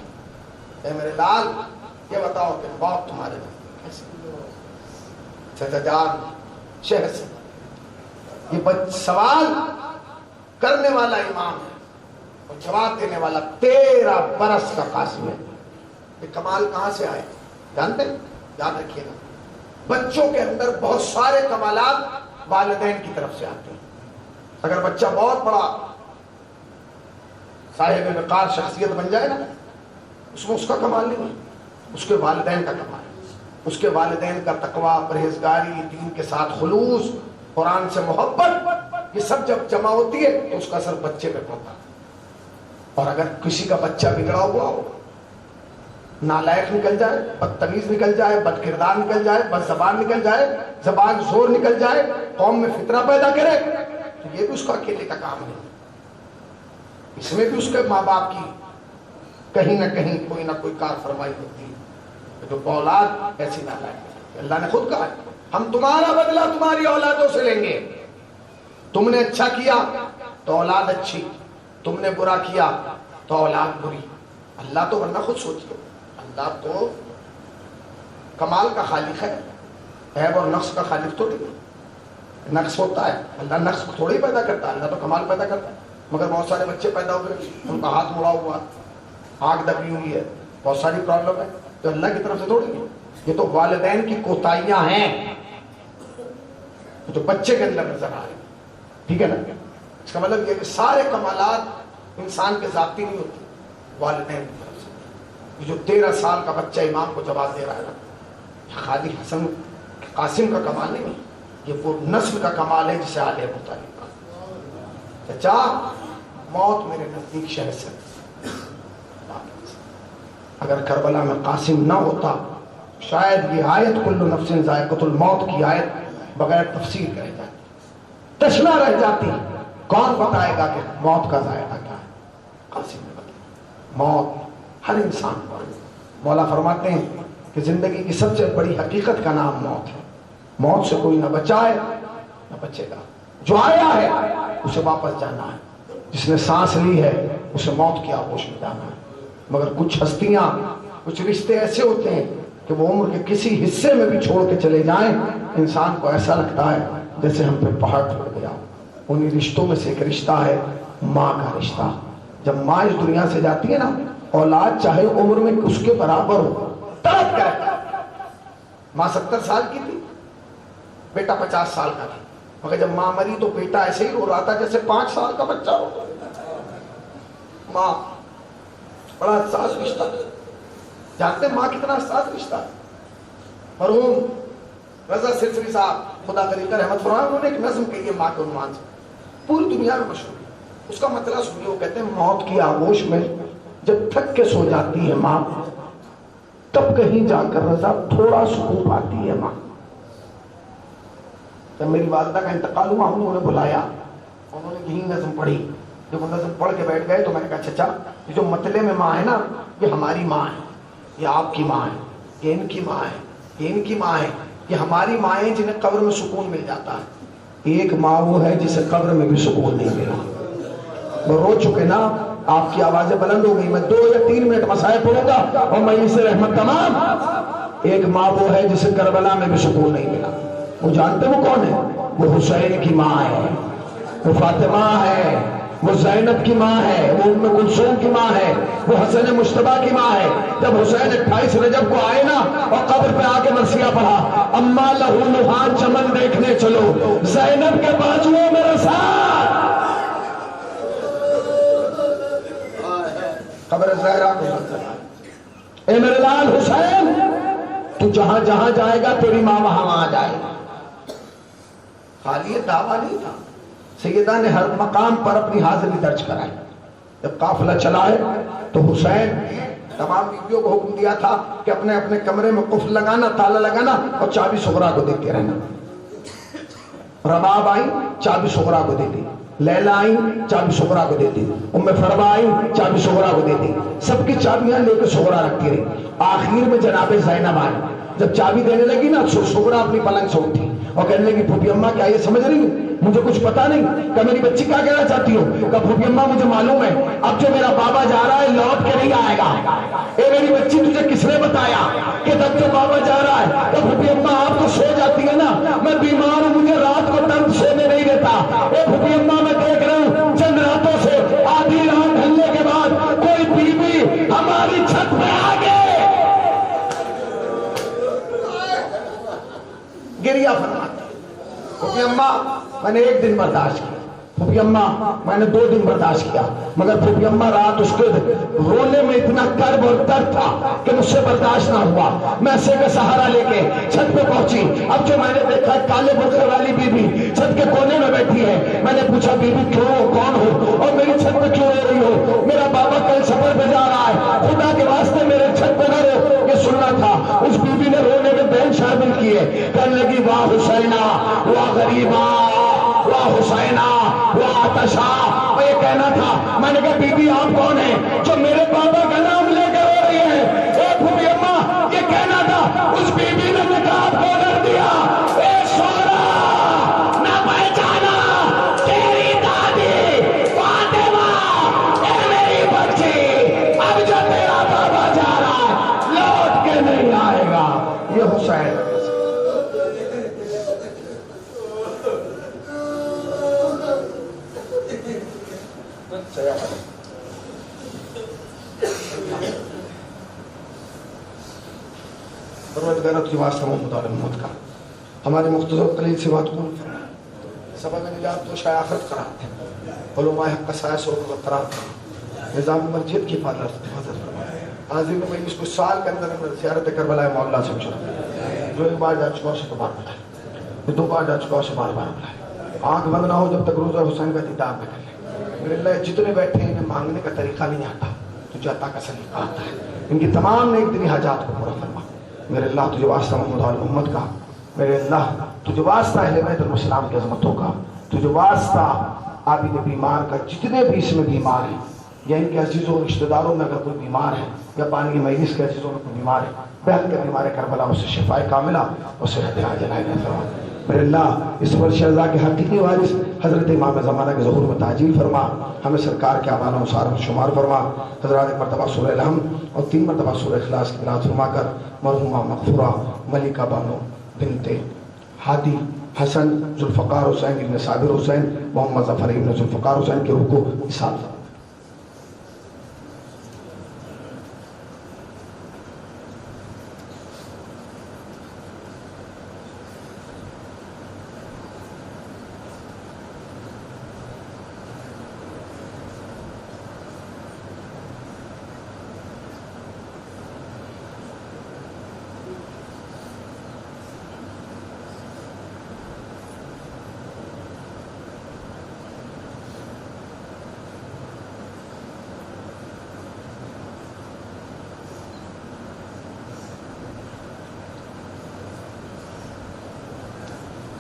اے میرے لال یہ بتاؤ کہ موت تمہارے چچا جان شہر سے, یہ سوال کرنے والا امام ہے اور جواب دینے والا 13 برس کا قاسم ہے. یہ کمال کہاں سے آئے جانتے ہیں؟ یاد رکھیے گا, بچوں کے اندر بہت سارے کمالات والدین کی طرف سے آتے ہیں. اگر بچہ بہت بڑا صاحب وقار شخصیت بن جائے نا, اس میں اس کا کمال نہیں ہے, اس کے والدین کا کمال ہے. اس کے والدین کا تقویٰ, پرہیزگاری, دین کے ساتھ خلوص, قرآن سے محبت, یہ سب جب جمع ہوتی ہے تو اس کا اثر بچے پہ پڑتا ہے. اور اگر کسی کا بچہ بگڑا ہوا ہو, نالائق نکل جائے, بدتمیز نکل جائے, بد کردار نکل جائے, بد زبان نکل جائے, زبان زور نکل جائے, قوم میں فتنہ پیدا کرے, تو یہ بھی اس کا اکیلے کا کام نہیں. اس میں بھی اس کے ماں باپ کی کہیں نہ کہیں کوئی نہ کوئی کار فرمائی ہوتی ہے. جو اولاد ایسی نہ لائے, اللہ نے خود کہا ہم تمہارا بدلہ تمہاری اولادوں سے لیں گے. تم نے اچھا کیا تو اولاد اچھی, تم نے برا کیا تو اولاد بری. اللہ تو ورنہ خود سوچیے, اللہ تو کمال کا خالق ہے, عیب اور نقص کا خالق تو نہیں. نقص ہوتا ہے, اللہ نقص تھوڑی پیدا کرتا ہے, اللہ تو کمال پیدا کرتا ہے. مگر بہت سارے بچے پیدا ہوئے, ان کا ہاتھ مڑا ہوا, آنکھ دبی ہوئی ہے, بہت ساری پرابلم ہے, تو اللہ کی طرف سے تھوڑی نہیں. یہ تو والدین کی کوتاہیاں ہیں جو بچے کے اندر نظر آ رہی ہیں. ٹھیک ہے نا؟ اس کا مطلب یہ کہ سارے کمالات انسان کے ذاتی نہیں ہوتے, والدین کی طرف سے. یہ جو 13 سال کا بچہ امام کو جواب دے رہا ہے نا, خالی حسن قاسم کا کمال نہیں, یہ وہ نسل کا کمال ہے جسے آل ابو طالب کا. چچا موت میرے نزدیک شہر سے, اگر کربلا میں قاسم نہ ہوتا شاید یہ آیت کل نفس ذائقۃ الموت کی آیت بغیر تفسیر رہ جاتی, تشنہ رہ جاتی. کون بتائے گا کہ موت کا ذائقہ کیا ہے؟ قاسم نے بتایا. موت ہر انسان کو, مولا فرماتے ہیں کہ زندگی کی سب سے بڑی حقیقت کا نام موت ہے. موت سے کوئی نہ بچائے نہ بچے گا. جو آیا ہے اسے واپس جانا ہے, جس نے سانس لی ہے اسے موت کی آغوش میں جانا ہے. مگر کچھ ہستیاں, کچھ رشتے ایسے ہوتے ہیں کہ وہ عمر کے کسی حصے میں بھی چھوڑ کے چلے جائیں, انسان کو ایسا لگتا ہے جیسے ہم پہ پہاڑ ٹوٹ گیا. انہی رشتوں میں سے ایک رشتہ ہے ماں کا رشتہ. جب ماں اس دنیا سے جاتی ہے نا، اولاد چاہے عمر میں اس کے برابر ہو تڑپ کرے. ماں 70 سال کی تھی، بیٹا 50 سال کا تھا، مگر جب ماں مری تو بیٹا ایسے ہی رو رہا تھا جیسے 5 سال کا بچہ ہو. ماں بڑا حساس رشتہ. جانتے ماں کتنا حساس رشتہ ہے؟ مرحوم رضا سلسلہ صاحب خدا طریقہ رحمت فرمائے، انہوں نے ایک نظم کہی ہے ماں کے عنوان سے، پوری دنیا میں مشہور ہے. اس کا مطلب سنیے، وہ کہتے ہیں موت کی آغوش میں جب تھک کے سو جاتی ہے ماں، تب کہیں جا کر رضا تھوڑا سکون پاتی ہے ماں. جب میری والدہ کا انتقال ہوا، انہوں نے بلایا، انہوں نے یہی نظم پڑھی. جب وہ نظم پڑھ کے بیٹھ گئے تو میں نے کہا چچا یہ جو مطلع میں ماں ہے نا، یہ ہماری ماں ہے، یہ آپ کی ماں ہے، یہ ان کی ماں ہے، یہ ان کی ماں ہے، یہ ہماری ماں ہیں جنہیں قبر میں سکون مل جاتا ہے. ایک ماں وہ ہے جسے قبر میں بھی سکون نہیں ملا. وہ رو چکے نا، آپ کی آوازیں بلند ہو گئی. میں 2 یا 3 منٹ مسائل پڑھوں گا اور میں سے رحمت تمام. ایک ماں وہ ہے جسے کربلا میں بھی سکون نہیں ملا. وہ جانتے وہ کون ہے؟ وہ حسین کی ماں ہے، وہ فاطمہ ہے، وہ زینب کی ماں ہے، وہ ام کلثوم کی ماں ہے، وہ حسن مجتبیٰ کی ماں ہے. جب حسین 28 رجب کو آئے نا اور قبر پہ آ کے مرثیہ پڑھا، اما لہو لوحان چمن دیکھنے چلو، زینب کے بازوؤں میرے ساتھ. قبر زہرا کو اے میرے لال حسین، تو جہاں جہاں جائے گا تیری ماں وہاں آ جائے گا. خالی یہ دعویٰ نہیں تھا، سیدہ نے ہر مقام پر اپنی حاضری درج کرائی. جب قافلہ چلا ہے تو حسین تمام بیویوں کو حکم دیا تھا کہ اپنے اپنے کمرے میں قفل لگانا، تالا لگانا اور چابی صغرا کو دیتے رہنا. رباب آئی، چابی صغرا کو دیتی. لیلہ آئی، چابی صغرا کو دیتی. ام فروا آئی، چابی صغرا کو دیتی. سب کی چابیاں لے کے صغرا رکھتی رہی. آخر میں جناب زینب آئی. جب چابی دینے لگی نا، صغرا اپنی پلنگ سے اٹھی اور کہنے لگی پھوپھی اماں کیا یہ سمجھ رہی ہوں؟ مجھے کچھ پتا نہیں کہ میری بچی کیا کہنا چاہتی ہو؟ کہ پھوپھی اماں مجھے معلوم ہے اب جو میرا بابا جا رہا ہے لوٹ کے نہیں آئے گا. اے میری بچی تجھے کس نے بتایا کہ جب جو بابا جا رہا ہے؟ کہ پھوپھی اماں آپ تو سو جاتی ہے نا، میں بیمار ہوں، مجھے رات کو تنگ سونے نہیں دیتا. اے پھوپھی اماں میں دیکھ رہا ہوں چند راتوں سے آدھی رات ڈھلنے کے بعد کوئی بیوی ہماری چھت پہ آ گئے. گریہ فرماتی پھوپھی اماں میں نے 1 دن برداشت کیا، پھوپھی اماں میں نے 2 دن برداشت کیا، مگر پھوپھی اماں رات اس کے رونے میں اتنا کرب اور درد تھا کہ مجھ سے برداشت نہ ہوا. میں اسے کا سہارا لے کے چھت پہ پہنچی. اب جو میں نے دیکھا کالے برقعے والی بی بی چھت کے کونے میں بیٹھی ہے. میں نے پوچھا بی بی کیوں ہو، کون ہو اور میری چھت پہ کیوں رو رہی ہو؟ میرا بابا کل سفر پہ جا رہا ہے، خدا کے واسطے میرے چھت پہ نہ رو. یہ سننا تھا. اس بی بی نے رونے میں بین شامل کیے، کہنے لگی واہ حسینہ، واہ غریبہ، واہ حسینہ، واہ آتشہ. اور یہ کہنا تھا. میں نے کہا بی بی آپ کون ہیں جو میرے بابا کا نام لے کے رو رہی ہے؟ اے پھوپھی اماں یہ کہنا تھا. اس بی بی نے نقاب کو کر دیا. اے سونا نہ پہچانا تیری دادی فاطمہ، اے میری بچی اب جو تیرا بابا جا رہا ہے لوٹ کے نہیں آئے گا. یہ حسین پروردگار کی واسطہ محمد علیہ محمد کا ہمارے مختصر قلیل سے بات کو سبب نجات تو شاہ آخرت قرار، علماء حق قصائے سرور کو قرار، نظام مرجیت کی حفاظت فرمائے. حاضرین میں اس کو سال کے اندر زیارت کربلا مولا سے پوچھا، جو 1 بار جا چکا اسے تو بار بلائے، جو 2 بار جا چکا اسے بار بار بلائے. آنکھ بند نہ ہو جب تک روزہ حسین کا دیدار نہ کر لے. میرے اللہ جتنے بیٹھے ہیں انہیں مانگنے کا طریقہ نہیں آتا، تجھے عطا کا سلیقہ آتا ہے. ان کی تمام نیک دلی حاجات کو پورا فرما. میرے اللہ تجھے واسطہ محمد علیہ محمد کا، میرے اللہ تجھے واسطہ اہل بیت الاسلام کی عظمتوں کا، تجھے واسطہ عابد بیمار کا، جتنے بھی اس میں بیمار ہیں یا ان کے عزیزوں رشتہ داروں میں اگر کوئی بیمار ہے یا پانی کی مجلس کے عزیزوں میں کوئی بیمار ہے، بہن کے بیمار کربلا اسے شفا کاملہ اسے خطرہ جلائے فرما. میرے اللہ اس پر شہزاد کے حقیقی وارث حضرت امام زمانہ کے ظہور میں تعجیل فرما. ہمیں سرکار کے اعمال و شمار شمار فرما. حضرات 1 مرتبہ سورہ الحمد اور 3 مرتبہ سورہ اخلاص کی تلاوت فرما کر مرحومہ مغفورہ ملکہ بانو بنت ہادی حسن ذوالفقار حسین ابن صابر حسین محمد ظفر ابن ذوالفقار حسین کے روح کو اصال فرما۔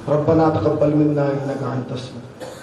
ربنا تقبل منا انك انت السميع